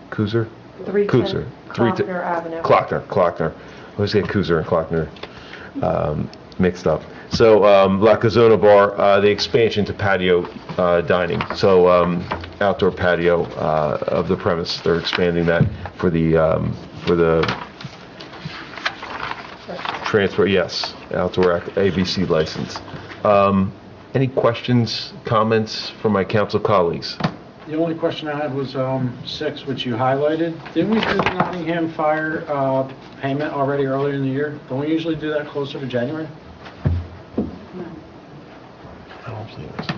Cooser? 310 Klockner Avenue. Klockner. I always get Cooser and Klockner mixed up. So La Casona Bar, the expansion to patio dining. So outdoor patio of the premise. They're expanding that for the transfer, yes, outdoor ABC license. Any questions, comments from my council colleagues? The only question I had was 6, which you highlighted. Didn't we do the Nottingham Fire payment already earlier in the year? Don't we usually do that closer to January? I don't believe so.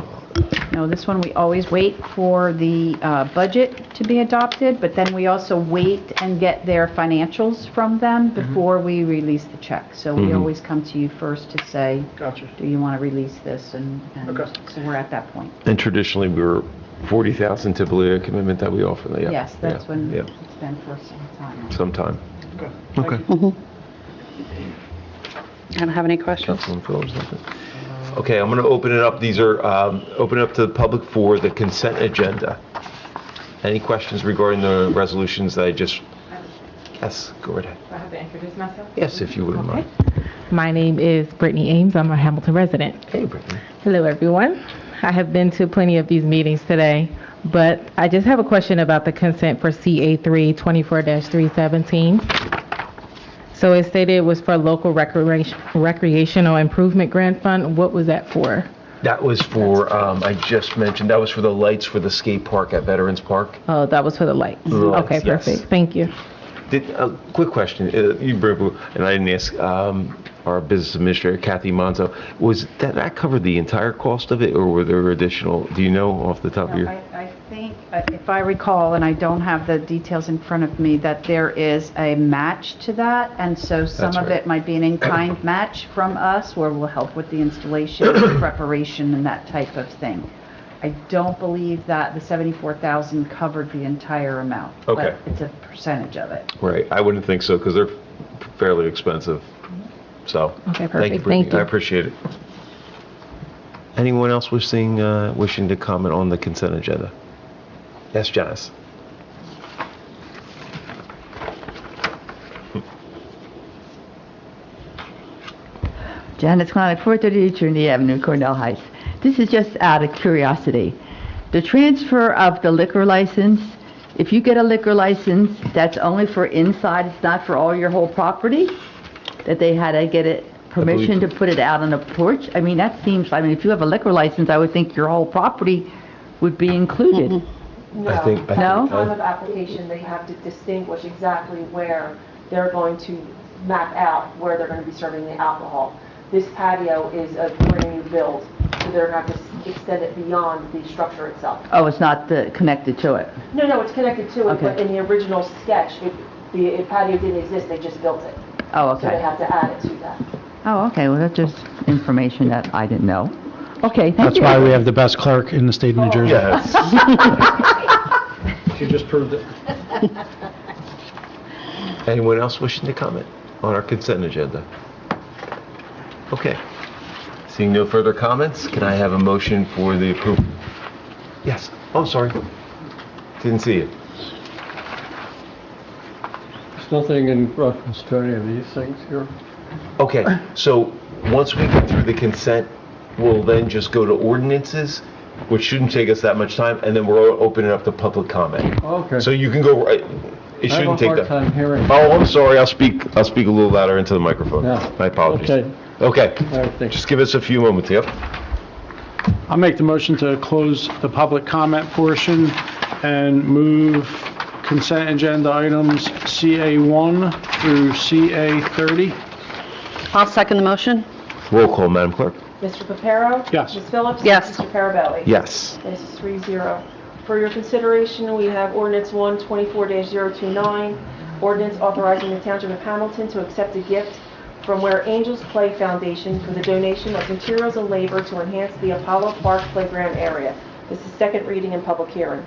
No, this one, we always wait for the budget to be adopted, but then we also wait and get their financials from them before we release the check. So we always come to you first to say, Gotcha. do you want to release this? And Okay. so we're at that point. And traditionally, we were 40,000 typically a commitment that we offer. Yeah. Yes, that's when Yeah. it's been for some time. Sometime. Okay. Okay. I don't have any questions. Councilman Phillips, nothing? Okay, I'm going to open it up. These are open up to the public for the consent agenda. Any questions regarding the resolutions that I just? Yes, go right ahead. Do I have to introduce myself? Yes, if you wouldn't mind. My name is Brittany Ames. I'm a Hamilton resident. Hey, Brittany. Hello, everyone. I have been to plenty of these meetings today, but I just have a question about the consent for CA3 24-317. So it stated it was for local recreational improvement grant fund. What was that for? That was for, I just mentioned, that was for the lights for the skate park at Veterans Park. Oh, that was for the lights. The lights, Okay, yes. perfect. Thank you. Quick question, you brought up, and I didn't ask our business administrator, Kathy Monzo, was that covered the entire cost of it, or were there additional, do you know off the top of your? I think, if I recall, and I don't have the details in front of me, that there is a match to that, and so some That's of right. it might be an in-kind match from us, where we'll help with the installation, preparation, and that type of thing. I don't believe that the 74,000 covered the entire amount. Okay. But it's a percentage of it. Right, I wouldn't think so, because they're fairly expensive, so. Okay, Thank you, perfect. Brittany. Thank you. I appreciate it. Anyone else wishing to comment on the consent agenda? Yes, Janice? Janice Klein, 438 Trinity Avenue, Cornell Heights. This is just out of curiosity. The transfer of the liquor license, if you get a liquor license, that's only for inside, it's not for all your whole property? That they had to get it permission to put it out on a porch? I mean, that seems, I mean, if you have a liquor license, I would think your whole property would be included. No. I think- At No? the time of application, they have to distinguish exactly where they're going to map out where they're going to be serving the alcohol. This patio is a brand new build, so they're going to have to extend it beyond the structure itself. Oh, it's not connected to it? No, it's connected to it, Okay. but in the original sketch, the patio didn't exist, they just built it. Oh, So they okay. have to add it to that. Oh, okay, well, that's just information that I didn't know. Okay, thank That's you. why we have the best clerk in the state of New Jersey. Yes. She just proved it. Anyone else wishing to comment on our consent agenda? Okay. Seeing no further comments, can I have a motion for the approval? Yes. Oh, sorry. Didn't see you. There's nothing in reference to any of these things here. Okay, so once we get through the consent, we'll then just go to ordinances, which shouldn't take us that much time, and then we'll open it up to public comment. Okay. So you can go right, it shouldn't take I have a that. hard time hearing. Oh, I'm sorry, I'll speak a little louder into the microphone. Yeah. My apologies. Okay. Okay, All right, thanks. just give us a few moments, yep. I'll make the motion to close the public comment portion and move consent agenda items CA1 through CA30. I'll second the motion. Roll call, Madam Clerk. Mr. Pepero? Yes. Ms. Phillips? Yes. Mr. Carabelli? Yes. This is 3-0. For your consideration, we have ordinance 1, 24-029, ordinance authorizing the Township of Hamilton to accept a gift from Where Angels Play Foundation for the donation of materials and labor to enhance the Apollo Park playground area. This is second reading and public hearing.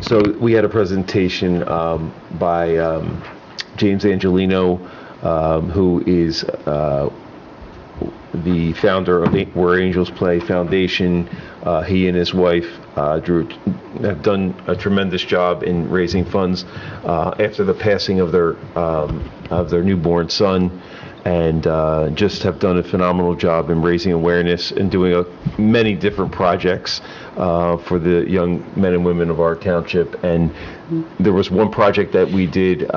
So we had a presentation by James Angelino who is the founder of the Where Angels Play Foundation. He and his wife, Drew, have done a tremendous job in raising funds after the passing of their newborn son, and just have done a phenomenal job in raising awareness and doing many different projects for the young men and women of our township. And there was one project that we did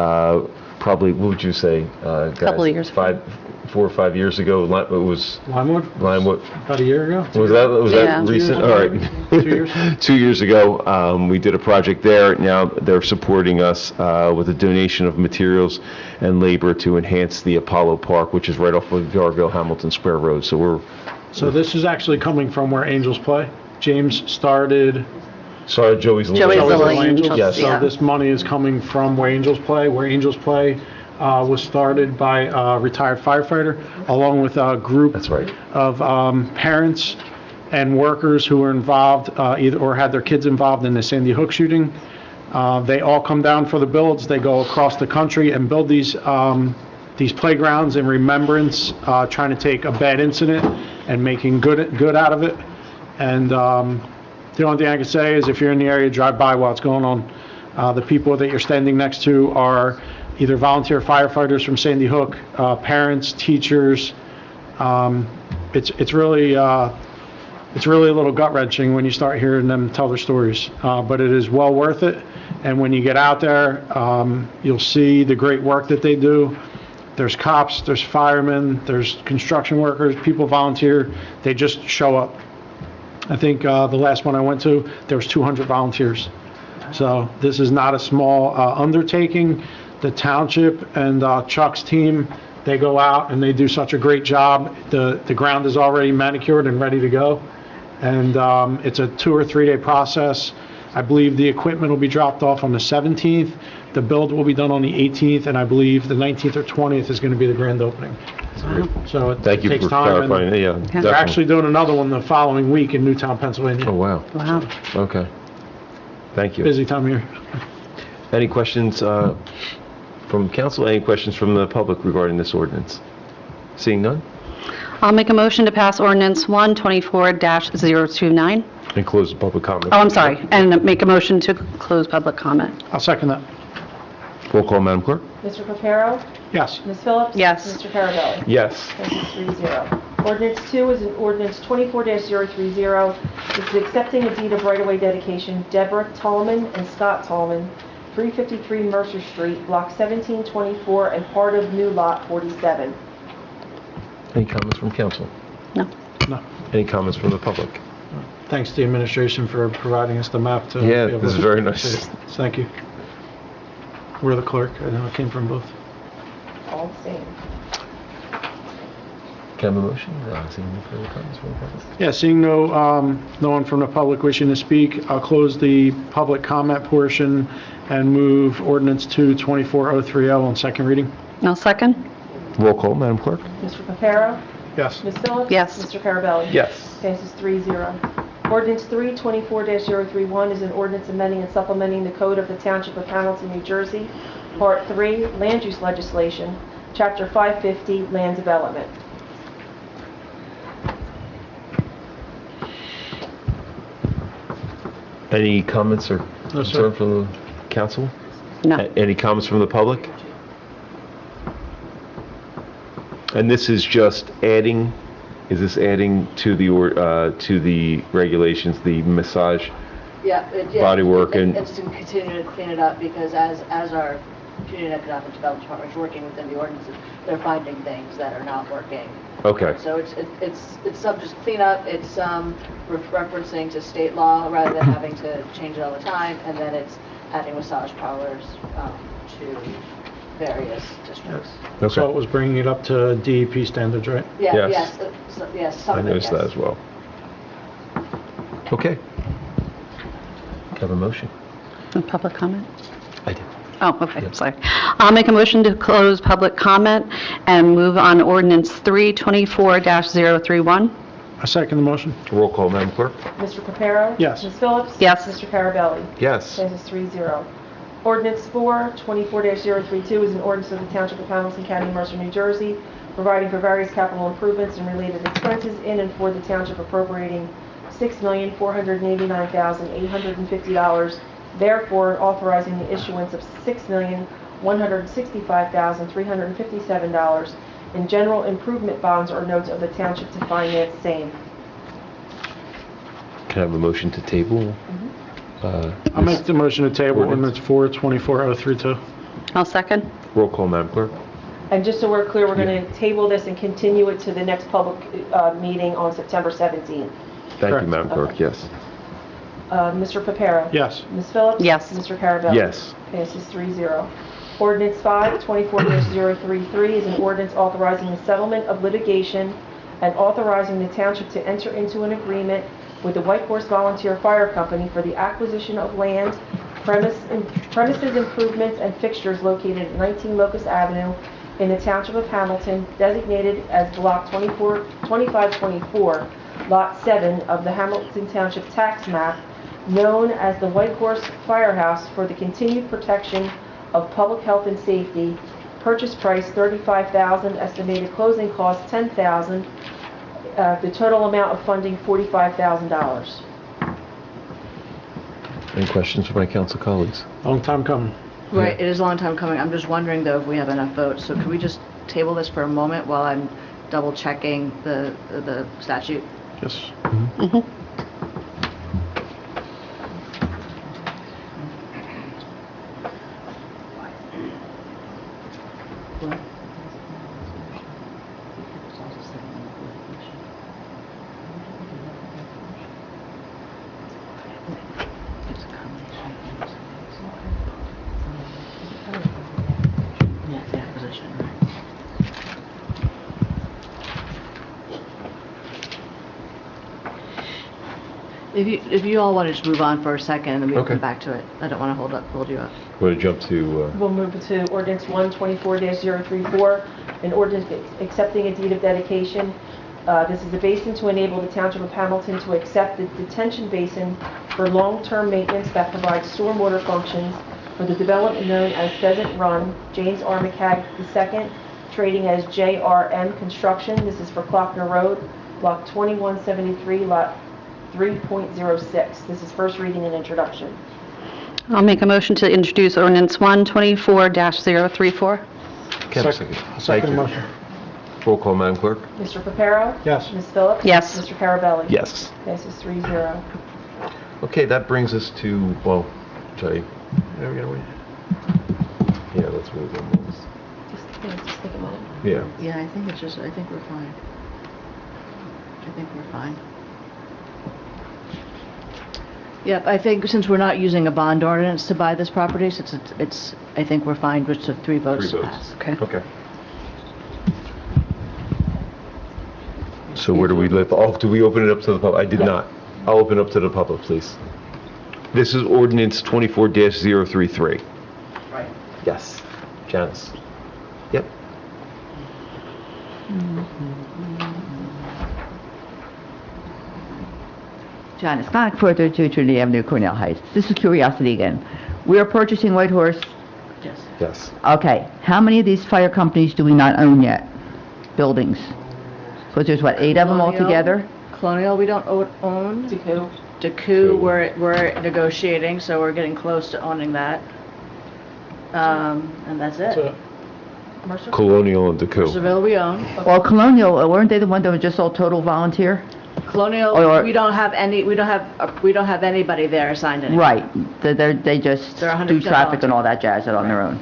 probably, what would you say, guys? Couple of years ago. 4 or 5 years ago. It was Limewood? About a year ago? Was Yeah. that recent? All right. 2 years? 2 years ago, we did a project there. Now they're supporting us with a donation of materials and labor to enhance the Apollo Park, which is right off of Yarville Hamilton Square Road. So this is actually coming from Where Angels Play. James started Joey's Joey's Little Little Angels. Angels, Yes. So yeah. this money is coming from Where Angels Play. Where Angels Play was started by a retired firefighter, along with a group That's right. of parents and workers who were involved, either or had their kids involved in the Sandy Hook shooting. They all come down for the builds. They go across the country and build these playgrounds in remembrance, trying to take a bad incident and making good out of it. And the only thing I can say is if you're in the area, drive by while it's going on. The people that you're standing next to are either volunteer firefighters from Sandy Hook, parents, teachers. It's really a little gut-wrenching when you start hearing them tell their stories, but it is well worth it. And when you get out there, you'll see the great work that they do. There's cops, there's firemen, there's construction workers, people volunteer. They just show up. I think the last one I went to, there was 200 volunteers. So this is not a small undertaking. The township and Chuck's team, they go out and they do such a great job. The ground is already manicured and ready to go. And it's a 2 or 3 day process. I believe the equipment will be dropped off on the 17th. The build will be done on the 18th, and I believe the 19th or 20th is going to be the grand opening. So it Thank you takes for time. and clarifying. Yeah, They're definitely. actually doing another one the following week in Newtown, Pennsylvania. Oh, wow. Wow. Okay. Thank you. Busy time of year. Any questions from council? Any questions from the public regarding this ordinance? Seeing none? I'll make a motion to pass ordinance 124-029. And close the public comment. Oh, I'm sorry, and make a motion to close public comment. I'll second that. Roll call, Madam Clerk. Mr. Reparo? Yes. Ms. Phillips? Yes. Mr. Carabelli? Yes. Passes 3-0. Ordinance 2 is an ordinance 24-030. This is accepting a deed of right-of-way dedication, Deborah Tallman and Scott Tallman, 353 Mercer Street, Block 1724, and part of new Lot 47. Any comments from council? No. No. Any comments from the public? Thanks to the administration for providing us the map to Yeah, be able this to is very see nice. it. Thank you. We're the clerk. I know it came from both. All the same. Can I have a motion? Seeing no further comments from the public? Yeah, seeing no one from the public wishing to speak, I'll close the public comment portion and move ordinance 2-24030 on second reading. No second? Roll call, Madam Clerk. Mr. Reparo? Yes. Ms. Phillips? Yes. Mr. Carabelli? Yes. Passes 3-0. Ordinance 3-24-031 is an ordinance amending and supplementing the code of the Township of Hamilton, New Jersey, Part 3, Land Use Legislation, Chapter 550, Land Development. Any comments or No, sir. concern from the council? No. Any comments from the public? And this is just adding, is this adding to the regulations, the massage? Yeah. Body work and- It's to continue to clean it up because as our community and economic development department is working within the ordinances, they're finding things that are not working. Okay. So it's some just cleanup, it's referencing to state law rather than having to change it all the time, and then it's adding massage parlors to various districts. So it was bringing it up to DEP standards, right? Yeah, Yes. yes, some I of it, noticed that yes. as well. Okay. Can I have a motion? Public comment? I did. Oh, okay, Yep. sorry. I'll make a motion to close public comment and move on ordinance 3-24-031. I second the motion. Roll call, Madam Clerk. Mr. Reparo? Yes. Ms. Phillips? Yes. Mr. Carabelli? Yes. Passes 3-0. Ordinance 4, 24-032 is an ordinance of the Township of Hamilton County, Mercer, New Jersey, providing for various capital improvements and related expenses in and for the township appropriating $6,489,850, therefore authorizing the issuance of $6,165,357 in general improvement bonds or notes of the township to finance same. Can I have a motion to table? I'll make the motion to table ordinance 4, 24-032. I'll second. Roll call, Madam Clerk. And just so we're clear, we're going to table this and continue it to the next public meeting on September 17th. Thank Correct. you, Madam Clerk, Okay. yes. Mr. Pepero? Yes. Ms. Phillips? Yes. Mr. Carabelli? Yes. Passes 3-0. Ordinance 5, 24-033 is an ordinance authorizing the settlement of litigation and authorizing the township to enter into an agreement with the White Horse Volunteer Fire Company for the acquisition of land, premises improvements, and fixtures located at 19 Locust Avenue in the Township of Hamilton, designated as Block 2524, Lot 7 of the Hamilton Township Tax Map, known as the White Horse Firehouse for the continued protection of public health and safety. Purchase price $35,000, estimated closing cost $10,000. The total amount of funding $45,000. Any questions for my council colleagues? Long time coming. Right, it is a long time coming. I'm just wondering, though, if we have enough votes. So could we just table this for a moment while I'm double checking the statute? Yes. If you all want to just move on for a second and then we can Okay. come back to it. I don't want to hold you up. Want to jump to, We'll move to ordinance 1, 24-034, an ordinance accepting a deed of dedication. This is a basin to enable the Township of Hamilton to accept the detention basin for long-term maintenance that provides stormwater functions for the development known as Pheasant Run, James R. McCagg II, trading as JRM Construction. This is for Klockner Road, Block 2173, Lot 3.06. This is first reading and introduction. I'll make a motion to introduce ordinance 124-034. Second. Second Thank you. motion. Roll call, Madam Clerk. Mr. Pepero? Yes. Ms. Phillips? Yes. Mr. Carabelli? Yes. Passes 3-0. Okay, that brings us to, well, tell you, Yeah, we gotta wait. yeah, let's move on. Just take a moment. Yeah. Yeah, I think we're fine. Yep, I think since we're not using a bond ordinance to buy this property, since I think we're fine with the 3 votes to pass. Okay. Okay. So where do we live? Oh, do we open it up to the public? I did not. I'll open up to the public, please. This is ordinance 24-033. Right. Yes. Janice. Yep. John, it's not 432 Trinity Avenue, Cornell Heights. This is curiosity again. We are purchasing White Horse. Yes. Yes. Okay, how many of these fire companies do we not own yet? Buildings? Because there's, what, 8 of them altogether? Colonial, we don't own. Deku. Deku, we're negotiating, so we're getting close to owning that. And that's it. So, Mercer? Colonial and Deco. Mercerville we own. Well, Colonial, weren't they the one that was just all total volunteer? Colonial, Or- we don't have anybody there assigned anymore. Right, they just They're 100% do traffic and all that jazz on their own.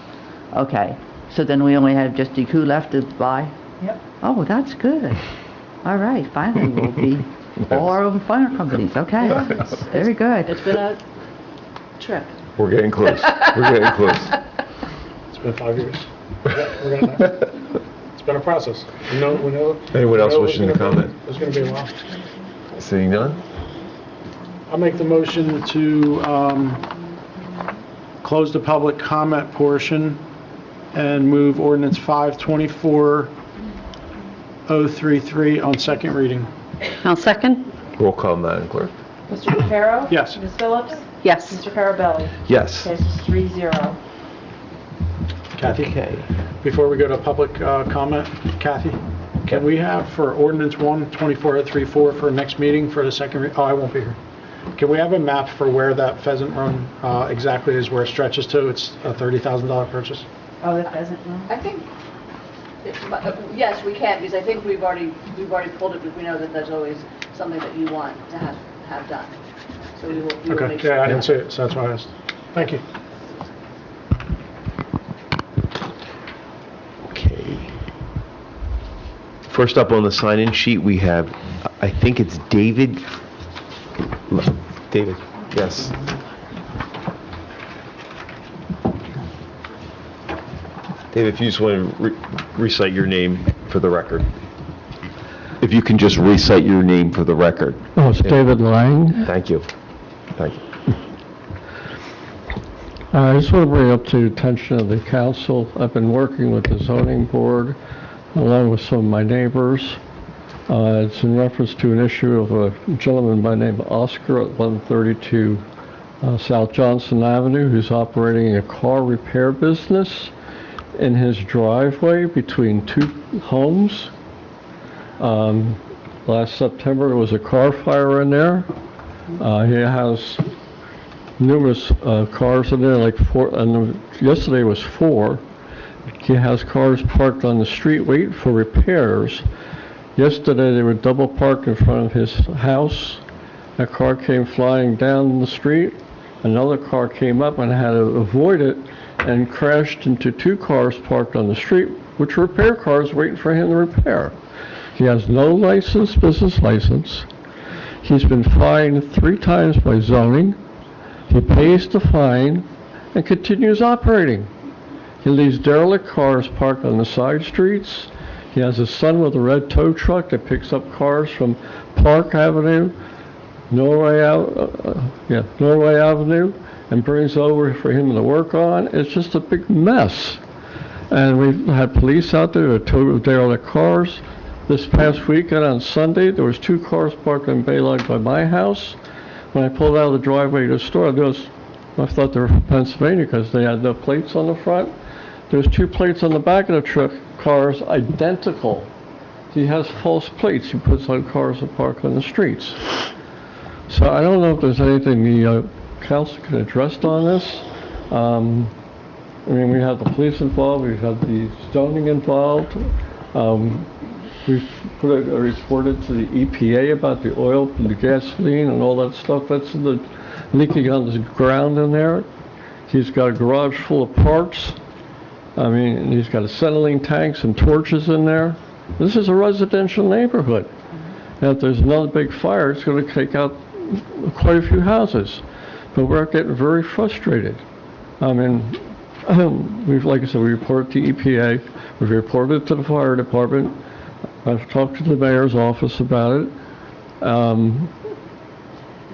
Okay, so then we only have just DQ left to buy? Yep. Oh, that's good. All right, finally we'll be all our own fire companies, okay. Very good. It's been a trip. We're getting close. We're getting close. it's been 5 years. We're getting there. It's been a process. We know. Anyone else we know wishing to it's gonna be- comment? It's going to be a while. Seeing none? I'll make the motion to close the public comment portion and move ordinance 524-033 on second reading. I'll second. Roll call, Madam Clerk. Mr. Pepero? Yes. Ms. Phillips? Yes. Mr. Carabelli? Yes. Passes 3-0. Kathy? Okay. Before we go to public comment, Kathy, can we have for ordinance 1, 24-34 for next meeting for the second, oh, I won't be here. Can we have a map for where that Pheasant Run exactly is, where it stretches to? It's a $30,000 purchase. Oh, the pheasant run? I think, yes, we can, because I think we've already pulled it, but we know that there's always something that you want to have done. So we will Okay, make sure. yeah, I didn't see it, so that's why I asked. Thank you. Okay. First up on the sign-in sheet, we have, I think it's David. David, yes. David, if you just want to recite your name for the record. If you can just recite your name for the record. Oh, it's David Lang. Thank you. Thank you. I just want to bring up to the attention of the council, I've been working with the zoning board along with some of my neighbors. It's in reference to an issue of a gentleman by the name of Oscar at 132 South Johnson Avenue, who's operating a car repair business in his driveway between two homes. Last September, there was a car fire in there. He has numerous cars in there, like 4, and yesterday was 4. He has cars parked on the street waiting for repairs. Yesterday, they were double parked in front of his house. A car came flying down the street. Another car came up and had to avoid it and crashed into 2 cars parked on the street, which were repair cars waiting for him to repair. He has no license, business license. He's been fined 3 times by zoning. He pays the fine and continues operating. He leaves derelict cars parked on the side streets. He has a son with a red tow truck that picks up cars from Park Avenue, Norway Avenue, and brings over for him to work on. It's just a big mess. And we've had police out there that tow derelict cars. This past weekend on Sunday, there was 2 cars parked in Baylog by my house. When I pulled out of the driveway to the store, I thought they were from Pennsylvania because they had no plates on the front. There's 2 plates on the back of the truck, cars identical. He has false plates he puts on cars that park on the streets. So I don't know if there's anything the council can address on this. I mean, we have the police involved, we've had the zoning involved. We've reported to the EPA about the oil and the gasoline and all that stuff that's leaking on the ground in there. He's got a garage full of parts. I mean, he's got acetylene tanks and torches in there. This is a residential neighborhood. And if there's another big fire, it's going to take out quite a few houses. But we're getting very frustrated. I mean, like I said, we reported to EPA. We've reported to the fire department. I've talked to the mayor's office about it.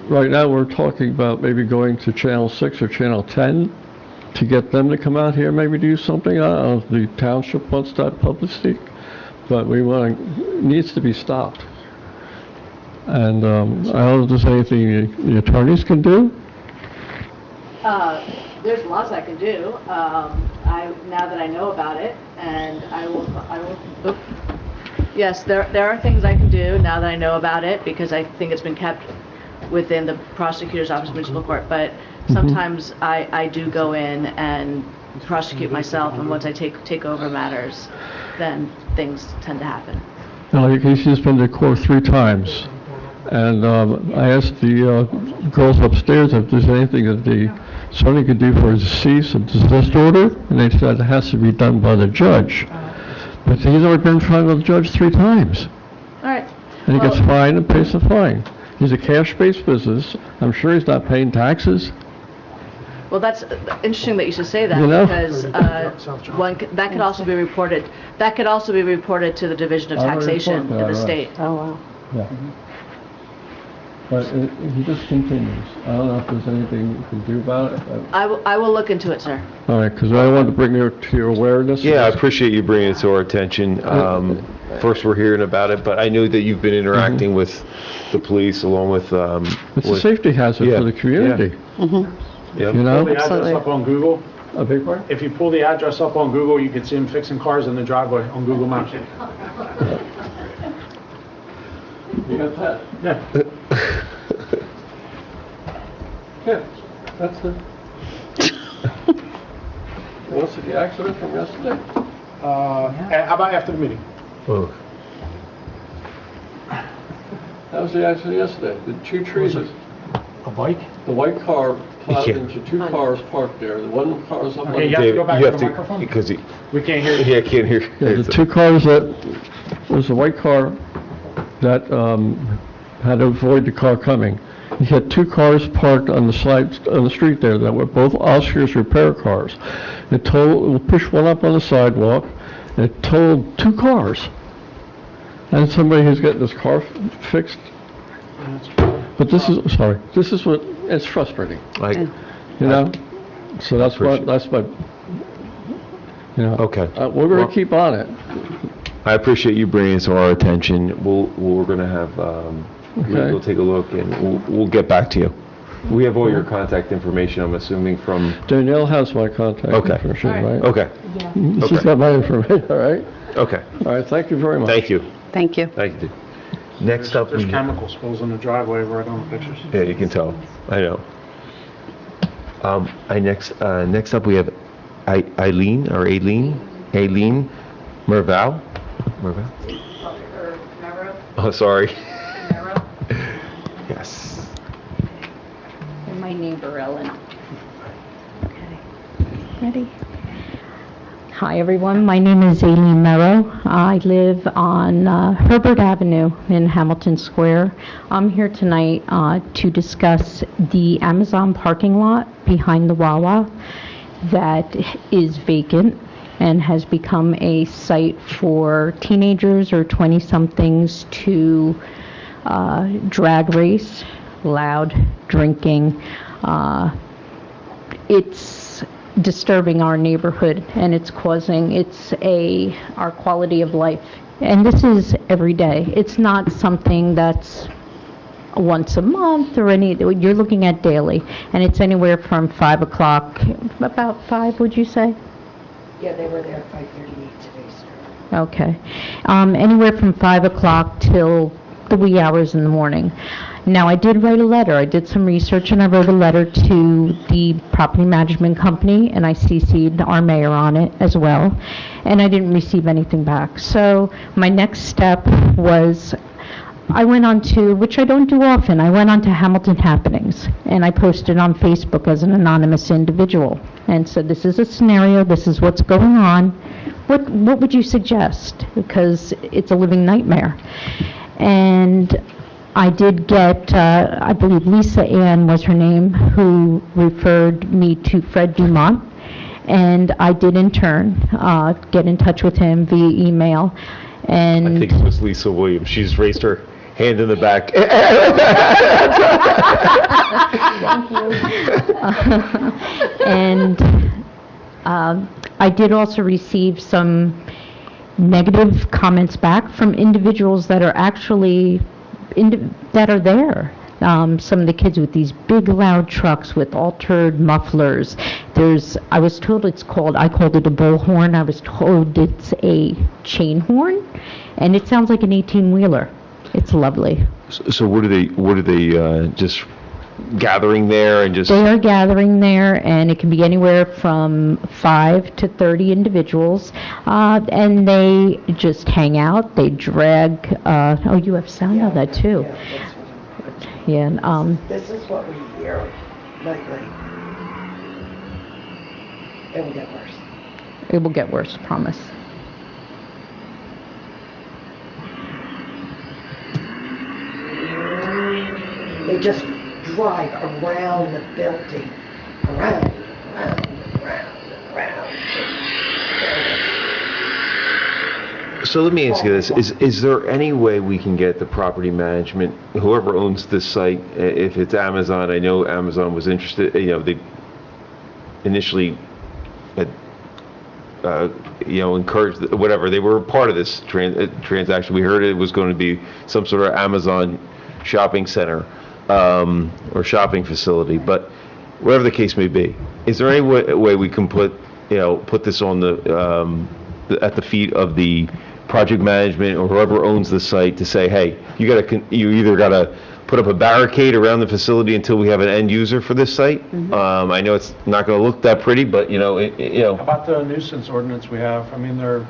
Right now, we're talking about maybe going to Channel 6 or Channel 10 to get them to come out here, maybe do something. I don't know if the township wants that publicity, but it needs to be stopped. And I don't know if there's anything the attorneys can do. There's lots I can do. Now that I know about it, and I will. Yes, there are things I can do now that I know about it, because I think it's been kept within the prosecutor's office, municipal court. But sometimes I do go in and prosecute myself, and once I take over matters, then things tend to happen. Well, he's been to court 3 times, and I asked the girls upstairs if there's anything that the zoning could do for a cease and desist order, and they said it has to be done by the judge. But he's already been in front of the judge 3 times. All right. And he gets fined and pays the fine. He's a cash-based business. I'm sure he's not paying taxes. Well, that's interesting that you should say that, You know? because that could also be reported. That could also be reported to the Division of I already Taxation reported in the that, state. Oh, wow. Yeah. But he just continues. I don't know if there's anything you can do about it. I will look into it, sir. All right, because I wanted to bring it to your awareness. Yeah, I appreciate you bringing it to our attention. First, we're hearing about it, but I know that you've been interacting with the police along with... It's a safety hazard for the community. Yep. You know? Pull the address up on Google. A big part? If you pull the address up on Google, you can see them fixing cars in the driveway on Google Maps. You got that? Yeah. Yeah, that's it. You want to see the accident from yesterday? How about after the meeting? Oh. That was the accident yesterday. The two trees, A bike? the white car plowed Yeah. into two cars parked there. The one car was up on Okay, you the... have to go back You to have the to, microphone? because he... We can't hear you. Yeah, I can't hear. Yeah, the two cars that, was the white car that had to avoid the car coming. He had two cars parked on the side, on the street there that were both Oscar's repair cars. It pushed one up on the sidewalk, and it totaled two cars. And somebody who's getting this car fixed. But this is what, it's frustrating, you know? So that's my, you know. Okay. We're going to keep on it. I appreciate you bringing it to our attention. We're going to have, Okay. we'll take a look and we'll get back to you. We have all your contact information, I'm assuming, from... Danielle has my contact information, right? Okay. She's got my information, all right? Okay. All right, thank you very much. Thank you. Thank you. Thank you. Next up, There's chemical spills in the driveway right on the pictures. yeah, you can tell. I know. Next up, we have Aileen Merval. Oh, sorry. Yes. And my neighbor, Ellen. Ready? Hi, everyone. My name is Aileen Merrow. I live on Herbert Avenue in Hamilton Square. I'm here tonight to discuss the Amazon parking lot behind the Wawa that is vacant and has become a site for teenagers or 20-somethings to drag race, loud drinking. It's disturbing our neighborhood, and it's our quality of life. And this is every day. It's not something that's once a month or you're looking at daily. And it's anywhere from 5 o'clock, about 5, would you say? Yeah, they were there at 5:38 today, sir. Okay. Anywhere from 5 o'clock till the wee hours in the morning. Now, I did write a letter. I did some research, and I wrote a letter to the property management company, and I CC'd our mayor on it as well, and I didn't receive anything back. So my next step was I went on to, which I don't do often, I went on to Hamilton Happenings, and I posted on Facebook as an anonymous individual and said, this is a scenario, this is what's going on. What would you suggest? Because it's a living nightmare. And I did get, I believe Lisa Ann was her name, who referred me to Fred Dumont, and I did in turn get in touch with him via email. And I think it was Lisa Williams. She's raised her hand in the back. Thank you. And I did also receive some negative comments back from individuals that are actually that are there. Some of the kids with these big loud trucks with altered mufflers. I was told I called it a bullhorn. I was told it's a chain horn, and it sounds like an 18-wheeler. It's lovely. So what are they just gathering there and just... They are gathering there, and it can be anywhere from 5 to 30 individuals, and they just hang out. They drag, you have sound of that too. Yeah, This is what we hear lately. It will get worse. It will get worse, promise. They just drive around the building, around. So let me ask you this, is there any way we can get the property management, whoever owns this site, if it's Amazon, I know Amazon was interested, they initially had, encouraged, whatever, they were part of this transaction. We heard it was going to be some sort of Amazon shopping center, or shopping facility, but whatever the case may be, is there any way we can put this on at the feet of the project management or whoever owns the site to say, hey, you either got to put up a barricade around the facility until we have an end user for this site. I know it's not going to look that pretty, but How about the nuisance ordinance we have? I mean, they're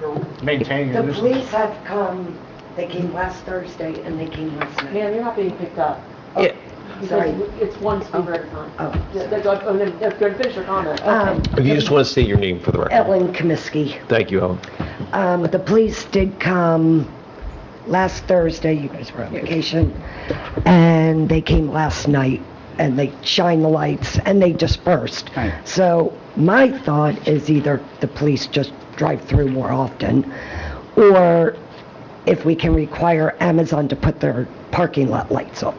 maintaining a The nuisance. police have come, they came last Thursday and they came last night. Ma'am, you're not being picked up. Yeah. Because Sorry. it's one speaker at a time. Oh, Go and finish your comment. if you just want to state your name for the record. Ellen Comiskey. Thank you, Ellen. The police did come last Thursday, you guys were on vacation, and they came last night, and they shined the lights, and they dispersed. Right. So my thought is either the police just drive through more often, or if we can require Amazon to put their parking lot lights on,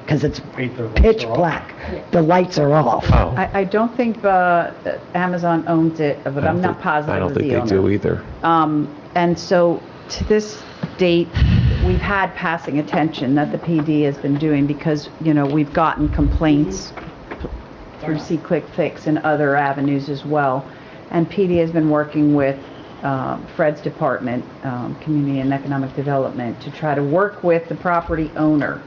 because it's Wait, the lights pitch are off? black. The lights are off. Oh, I don't think Amazon owns it, but I'm not positive I don't of think the they owner. do either. And so to this date, we've had passing attention that the PD has been doing because, we've gotten complaints through See Click Fix and other avenues as well. And PD has been working with Fred's department, Community and Economic Development, to try to work with the property owner.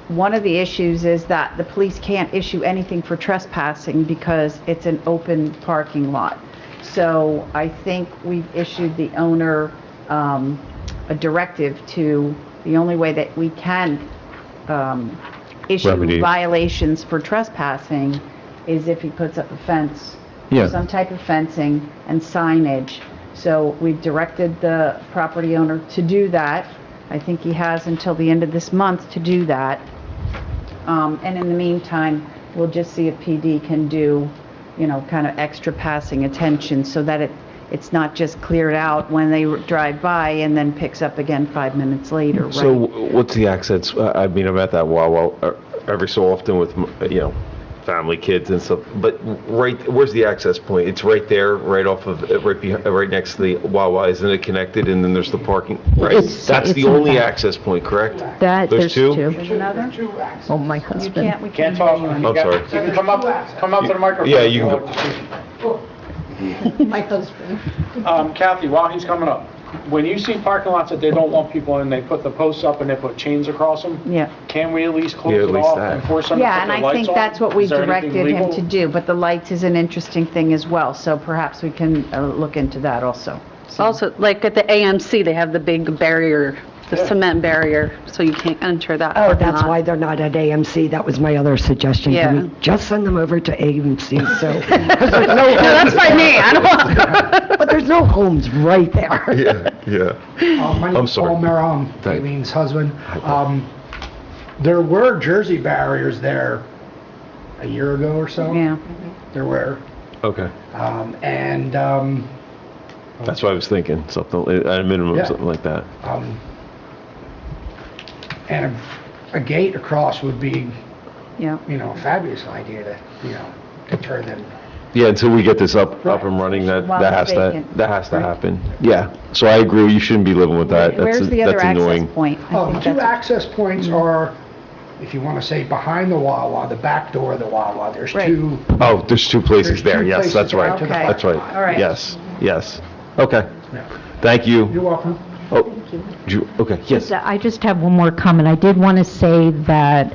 One of the issues is that the police can't issue anything for trespassing because it's an open parking lot. So I think we've issued the owner a directive to, the only way that we can issue Remedy. violations for trespassing is if he puts up a fence, Yeah. some type of fencing and signage. So we've directed the property owner to do that. I think he has until the end of this month to do that. And in the meantime, we'll just see if PD can do, kind of extra passing attention so that it's not just cleared out when they drive by and then picks up again 5 minutes later, right? So what's the access? I'm at that Wawa every so often with, family, kids and stuff, but where's the access point? It's right there, right off of, right next to the Wawa, isn't it connected? And then there's the parking, right? That's it's the in only the- access point, correct? There's two. There's another? Oh, my We husband. can't Can't hear talk. you. I'm sorry. You can come up to the microphone. Yeah, you can go. My husband. Kathy, while he's coming up, when you see parking lots that they don't want people in, they put the posts up and they put chains across them? Yeah. Can we at least Yeah, close at it least off that. and force them to Yeah, put and their I lights think on? that's what we Is there anything directed him legal? to do, but the lights is an interesting thing as well, so perhaps we can look into that also. So- Also, like at the AMC, they have the big barrier, the cement barrier, so you can't enter that Oh, parking that's lot. why they're not at AMC. That was my other suggestion. Can Yeah. we just send them over to AMC? So, No, that's by me, I don't want. but there's no homes right there. Yeah. My I'm name's sorry. Paul Merrill, Thank- Aileen's husband. There were Jersey barriers there a year ago or so. Yeah. There were. Okay. And That's what I was thinking, something, at a minimum, Yeah. something like that. and a gate across would be, Yeah. a fabulous idea to, deter them. Yeah, until we get this up and running, While that it's vacant. has to Right. happen. Yeah, so I agree, you shouldn't be living with that. Where's the other That's access annoying. point? I Oh, the think two that's- access points are, if you want to say behind the Wawa, the back door of the Wawa, there's Right. two. Oh, there's two places There's there, two yes, places that's right. to the Okay. That's right. All right. Yes, yes. Okay, Yeah. thank you. You're welcome. Oh, okay, yes. I just have one more comment. I did want to say that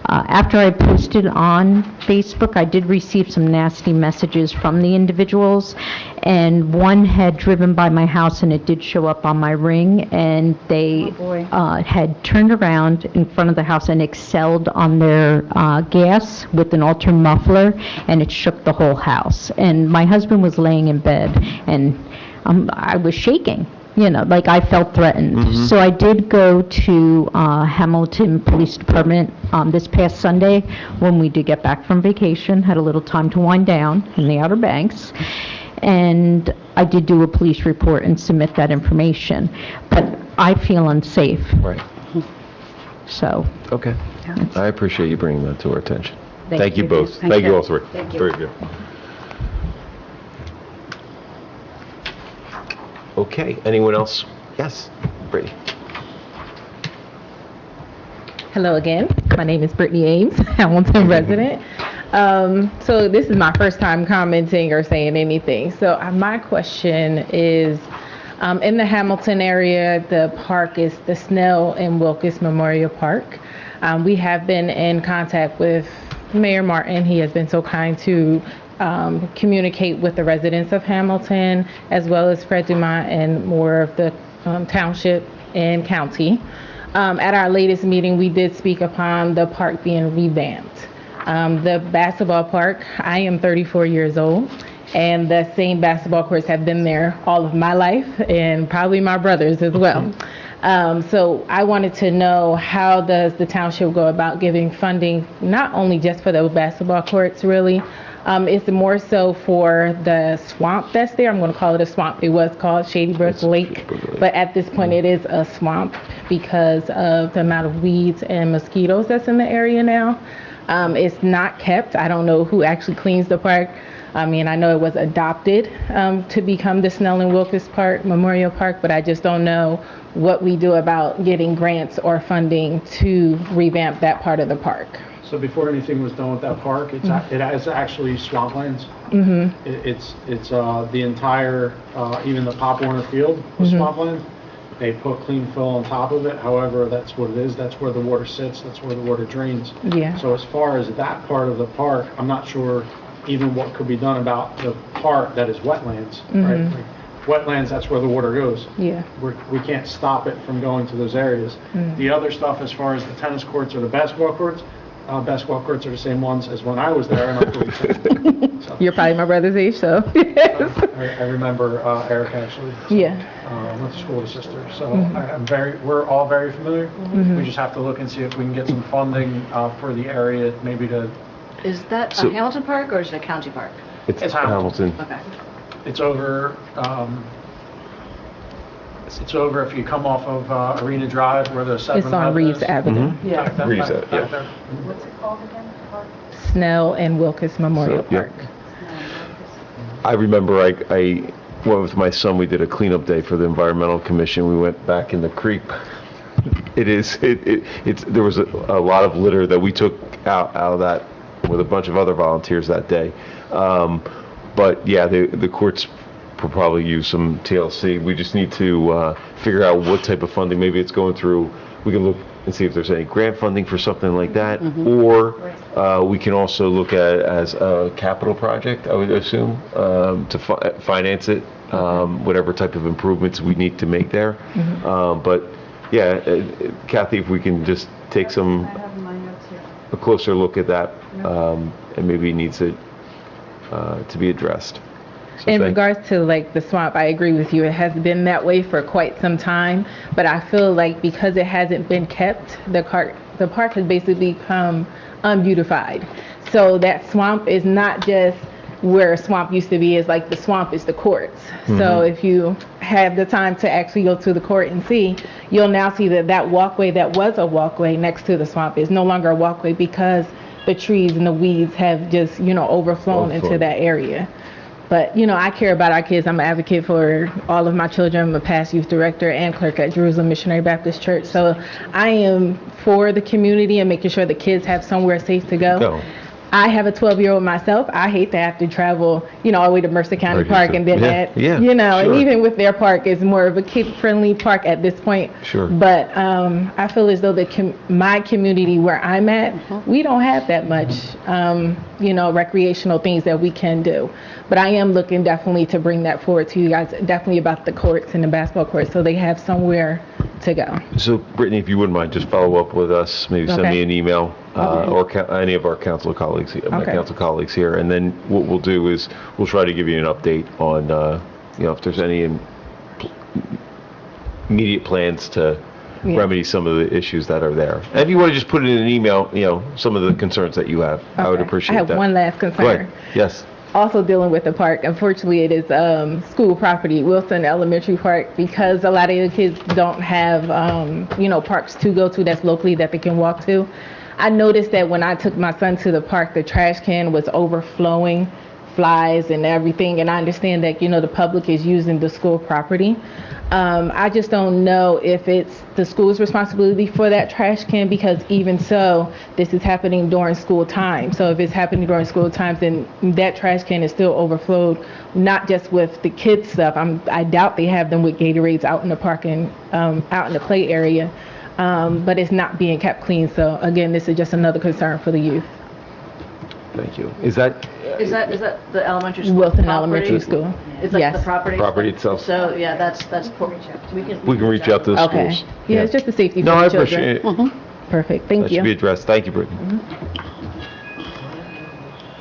after I posted on Facebook, I did receive some nasty messages from the individuals, and one had driven by my house, and it did show up on my Ring, and they Oh, boy. had turned around in front of the house and excelled on their gas with an alter muffler, and it shook the whole house. And my husband was laying in bed, and I was shaking. Like I felt threatened. So I did go to Hamilton Police Department this past Sunday when we did get back from vacation, had a little time to wind down in the Outer Banks. And I did do a police report and submit that information, but I feel unsafe, Right. so. Okay. I appreciate you bringing that to our attention. Thank you you. both. Thank Thank you you. all three. Thank you. Very good. Okay, anyone else? Yes, Brittany. Hello again. My name is Brittany Ames, Hamilton resident. So this is my first time commenting or saying anything. So my question is, in the Hamilton area, the park is the Snell and Wilkes Memorial Park. We have been in contact with Mayor Martin. He has been so kind to communicate with the residents of Hamilton, as well as Fred Dumont and more of the township and county. At our latest meeting, we did speak upon the park being revamped. The basketball park, I am 34 years old, and the same basketball courts have been there all of my life, and probably my brother's as well. So I wanted to know, how does the township go about giving funding, not only just for the basketball courts, really? It's more so for the swamp that's there. I'm going to call it a swamp. It was called Shady Brook Lake, but at this point it is a swamp because of the amount of weeds and mosquitoes that's in the area now. It's not kept. I don't know who actually cleans the park. I mean, I know it was adopted to become the Snell and Wilkes Park Memorial Park, but I just don't know what we do about getting grants or funding to revamp that part of the park. So before anything was done with that park, it has actually swamplands. It's the entire, even the Pop Warner Field was swampland. They put clean fill on top of it. However, that's what it is. That's where the water sits. That's where the water drains. Yeah. So as far as that part of the park, I'm not sure even what could be done about the part that is wetlands, right? Like, wetlands, that's where the water goes. Yeah. We can't stop it from going to those areas. The other stuff, as far as the tennis courts or the basketball courts are the same ones as when I was there. And so, You're probably my brother's age, so. I remember Eric actually. So, Yeah. went to school with his sister. So we're all very familiar. We just have to look and see if we can get some funding for the area, maybe to. Is that a Hamilton Park or is it a county park? It's Hamilton. Okay. It's over. It's over if you come off of Arena Drive where the 7-Eleven It's on Reeves Avenue. Yeah. Reeves, yeah. What's it called again? Park? Snell and Wilkes Memorial So, yeah. Park. I remember I went with my son, we did a cleanup day for the Environmental Commission. We went back in the creek. There was a lot of litter that we took out of that with a bunch of other volunteers that day. But yeah, the courts will probably use some TLC. We just need to figure out what type of funding. Maybe it's going through, we can look and see if there's any grant funding for something like that. Or we can also look at it as a capital project, I would assume, to finance it, whatever type of improvements we need to make there. But yeah, Kathy, if we can just take a closer look at that, and maybe it needs to be addressed. So In regards to like the swamp, I agree with you. It has been that way for quite some time, but I feel like because it hasn't been kept, the park has basically become unbeautified. So that swamp is not just where a swamp used to be. It's like the swamp is the courts. So if you have the time to actually go to the court and see, you'll now see that walkway that was a walkway next to the swamp is no longer a walkway because the trees and the weeds have just, overflown into that area. But, I care about our kids. I'm an advocate for all of my children. I'm a past youth director and clerk at Jerusalem Missionary Baptist Church. So I am for the community and making sure the kids have somewhere safe to go. I have a 12-year-old myself. I hate to have to travel, all the way to Mercer County Park and then and even with their park, it's more of a kid-friendly park at this point. But I feel as though my community where I'm at, we don't have that much, recreational things that we can do. But I am looking definitely to bring that forward to you guys, definitely about the courts and the basketball courts, so they have somewhere to go. So Brittany, if you wouldn't mind, just follow up with us, maybe send me an email, or any of our council colleagues, my council colleagues here, and then what we'll do is we'll try to give you an update on, if there's any immediate plans to remedy some of the issues that are there. And if you want to just put it in an email, some of the concerns that you have, I would appreciate that. I have one last concern. Go ahead. Yes. also dealing with the park. Unfortunately, it is school property, Wilson Elementary Park, because a lot of the kids don't have, parks to go to that's locally that they can walk to. I noticed that when I took my son to the park, the trash can was overflowing, flies and everything, and I understand that, the public is using the school property. I just don't know if it's the school's responsibility for that trash can, because even so, this is happening during school time. So if it's happening during school times, then that trash can is still overflowed, not just with the kids' stuff. I doubt they have them with Gatorades out in the park and out in the play area, but it's not being kept clean. So again, this is just another concern for the youth. Thank you. Is that Is that the elementary school? Wilson property? Elementary School. Is that Yes. the property? property itself? So, yeah, that's, we can reach out to the Okay. schools. Yeah, it's just a safety for No, the I children. appreciate it. Perfect, thank That you. should be addressed. Thank you, Brittany.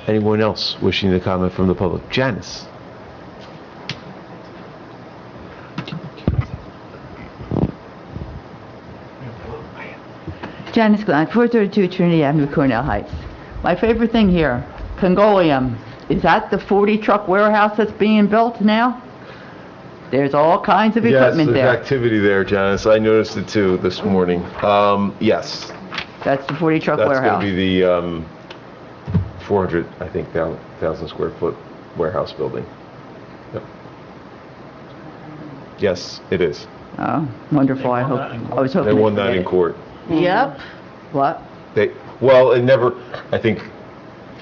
Anyone else wishing to comment from the public? Janice? Janice Glenn, 432 Trinity Avenue, Cornell Heights. My favorite thing here, Congolium. Is that the 40 truck warehouse that's being built now? There's all kinds of equipment Yes, there. there's activity there, Janice. I noticed it too this morning. Yes. That's the 40 truck That's warehouse. going to be the 400, I think, 1,000 square foot warehouse building. Yep. Yes, it is. Oh, wonderful. I was hoping. They won that in court. Yep. What? Well, it never, I think,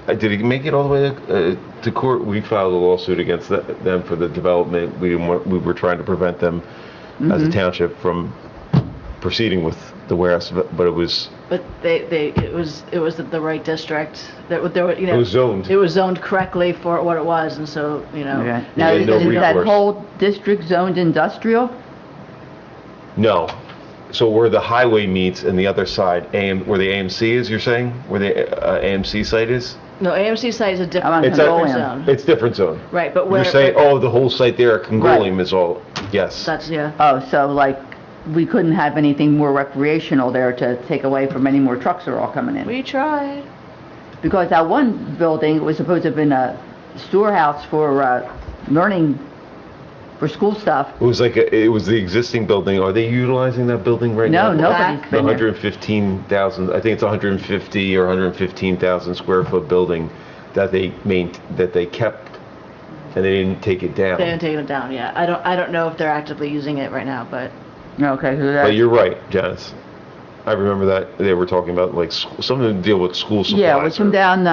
did it make it all the way to court? We filed a lawsuit against them for the development. We were trying to prevent them as a township from proceeding with the warehouse, but it was... But it was the right district. There were, It was zoned. It was zoned correctly for what it was, and so, Okay. Yeah, Now, is no that recourse. whole district zoned industrial? No. So where the highway meets and the other side, where the AMC is, you're saying? Where the AMC site is? No, AMC site is a different It's different a- zone. It's different zone. Right, but where... You're saying, oh, the whole site there at Congolium is all, yes. That's, yeah. Oh, so like, we couldn't have anything more recreational there to take away from any more trucks that are all coming in? We tried. Because that one building was supposed to have been a storehouse for learning, for school stuff. It was it was the existing building. Are they utilizing that building right now? No, nobody's The been there. 115,000, I think it's 150 or 115,000 square foot building that they kept and they didn't take it down. They haven't taken it down yet. I don't know if they're actively using it right now, but... Okay, so But you're right, Janice. I remember that they were talking about like something to deal with school supplies. yeah, it was from or- down,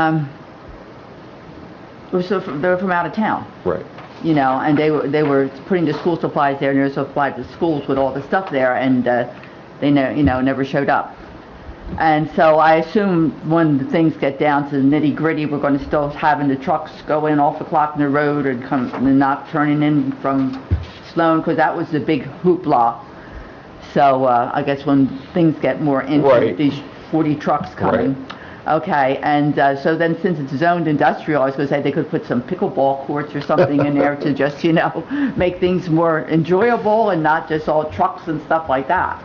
they were from out of town. Right. And they were putting the school supplies there, and they were supplied the schools with all the stuff there, and they never showed up. And so I assume when the things get down to the nitty gritty, we're going to still having the trucks go in off the clock in the road and not turning in from Sloan, because that was the big hoopla. So I guess when things get more into Right. these 40 trucks coming. Right. Okay, and so then since it's zoned industrial, I was going to say they could put some pickleball courts or something in there to just, make things more enjoyable and not just all trucks and stuff like that.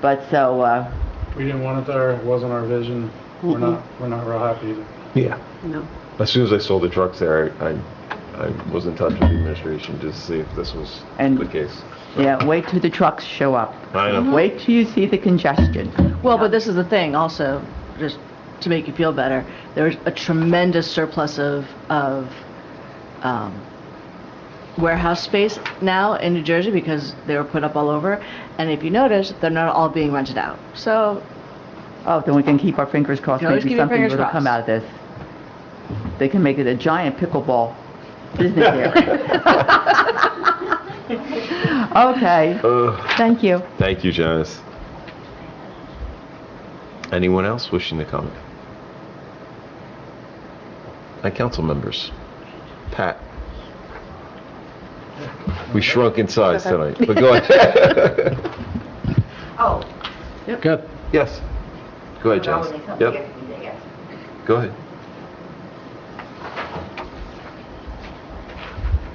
But so, We didn't want it there, it wasn't our vision. We're not real happy either. Yeah. No. As soon as I saw the trucks there, I was in touch with the administration just to see if this was And- the case. yeah, wait till the trucks show up. I know. Wait till you see the congestion. Well, but this is the thing also, just to make you feel better, there's a tremendous surplus of warehouse space now in New Jersey because they were put up all over. And if you notice, they're not all being rented out. So, Oh, then we can keep our fingers crossed. You can always Maybe keep your something fingers will come crossed. out of this. They can make it a giant pickleball business area. Okay, thank you. Thank you, Janice. Anyone else wishing to comment? Council members. Pat. We shrunk in size tonight, but go ahead. Oh. Good. Yes. Go ahead, Janice. Yep. Go ahead.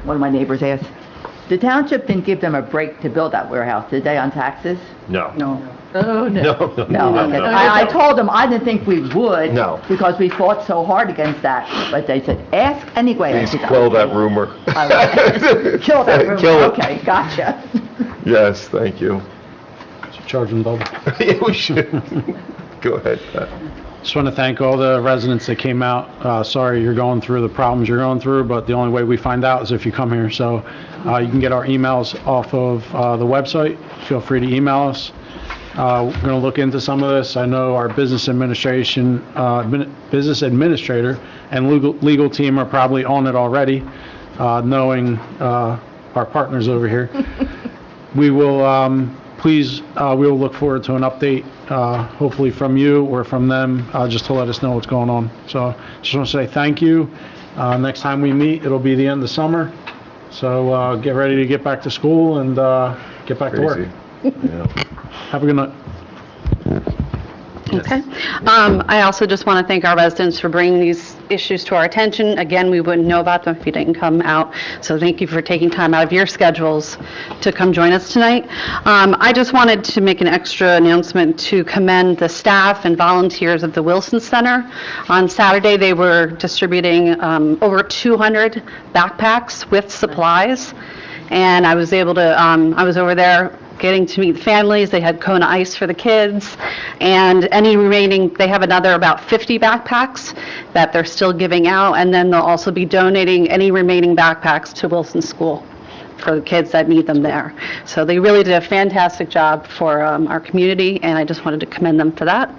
One of my neighbors asked. The township didn't give them a break to build that warehouse, did they, on taxes? No. No. Oh, no. No. No, okay. I told them I didn't think we would. No. Because we fought so hard against that. But they said, ask anyway. I Please said, quell okay. that rumor. Kill that rumor. Kill it. Okay, gotcha. Yes, thank you. Charge them double. Yeah, we should. Go ahead. Just want to thank all the residents that came out. Sorry you're going through the problems you're going through, but the only way we find out is if you come here. So you can get our emails off of the website. Feel free to email us. We're going to look into some of this. I know our business administrator and legal team are probably on it already, knowing our partners over here. We will, please, we will look forward to an update, hopefully from you or from them, just to let us know what's going on. So just want to say thank you. Next time we meet, it'll be the end of summer. So get ready to get back to school and get back to work. Yeah. Have a good night. Okay. I also just want to thank our residents for bringing these issues to our attention. Again, we wouldn't know about them if you didn't come out. So thank you for taking time out of your schedules to come join us tonight. I just wanted to make an extra announcement to commend the staff and volunteers of the Wilson Center. On Saturday, they were distributing over 200 backpacks with supplies. And I was able to, I was over there getting to meet families. They had Kona ice for the kids, and any remaining, they have another about 50 backpacks that they're still giving out, and then they'll also be donating any remaining backpacks to Wilson School for the kids that need them there. So they really did a fantastic job for our community, and I just wanted to commend them for that.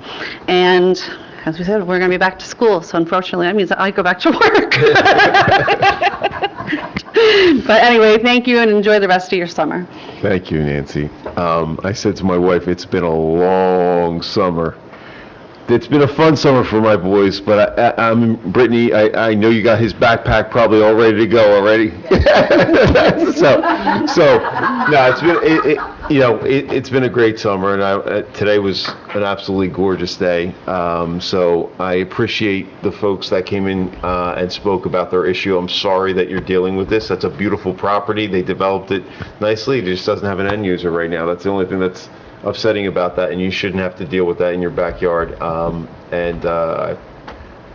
And as we said, we're going to be back to school, so unfortunately that means that I go back to work. But anyway, thank you and enjoy the rest of your summer. Thank you, Nancy. I said to my wife, it's been a long summer. It's been a fun summer for my boys, but Brittany, I know you got his backpack probably all ready to go already. It's been a great summer, and today was an absolutely gorgeous day. So I appreciate the folks that came in and spoke about their issue. I'm sorry that you're dealing with this. That's a beautiful property. They developed it nicely. It just doesn't have an end user right now. That's the only thing that's upsetting about that, and you shouldn't have to deal with that in your backyard. I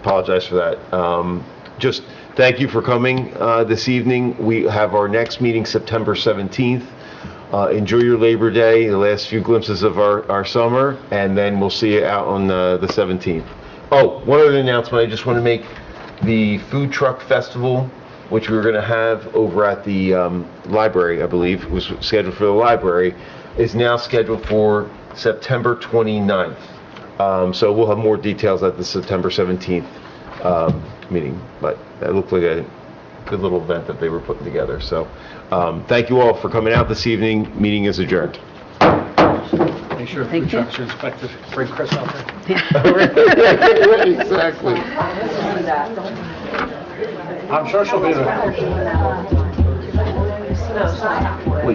apologize for that. Just thank you for coming this evening. We have our next meeting September 17th. Enjoy your Labor Day, the last few glimpses of our summer, and then we'll see you out on the 17th. Oh, one other announcement I just want to make. The Food Truck Festival, which we were going to have over at the library, I believe, was scheduled for the library, is now scheduled for September 29th. So we'll have more details at the September 17th meeting, but that looked like a good little event that they were putting together. So thank you all for coming out this evening. Meeting is adjourned. Make sure food trucks are inspected. Bring Chris out there. Exactly. I'm sure she'll be there.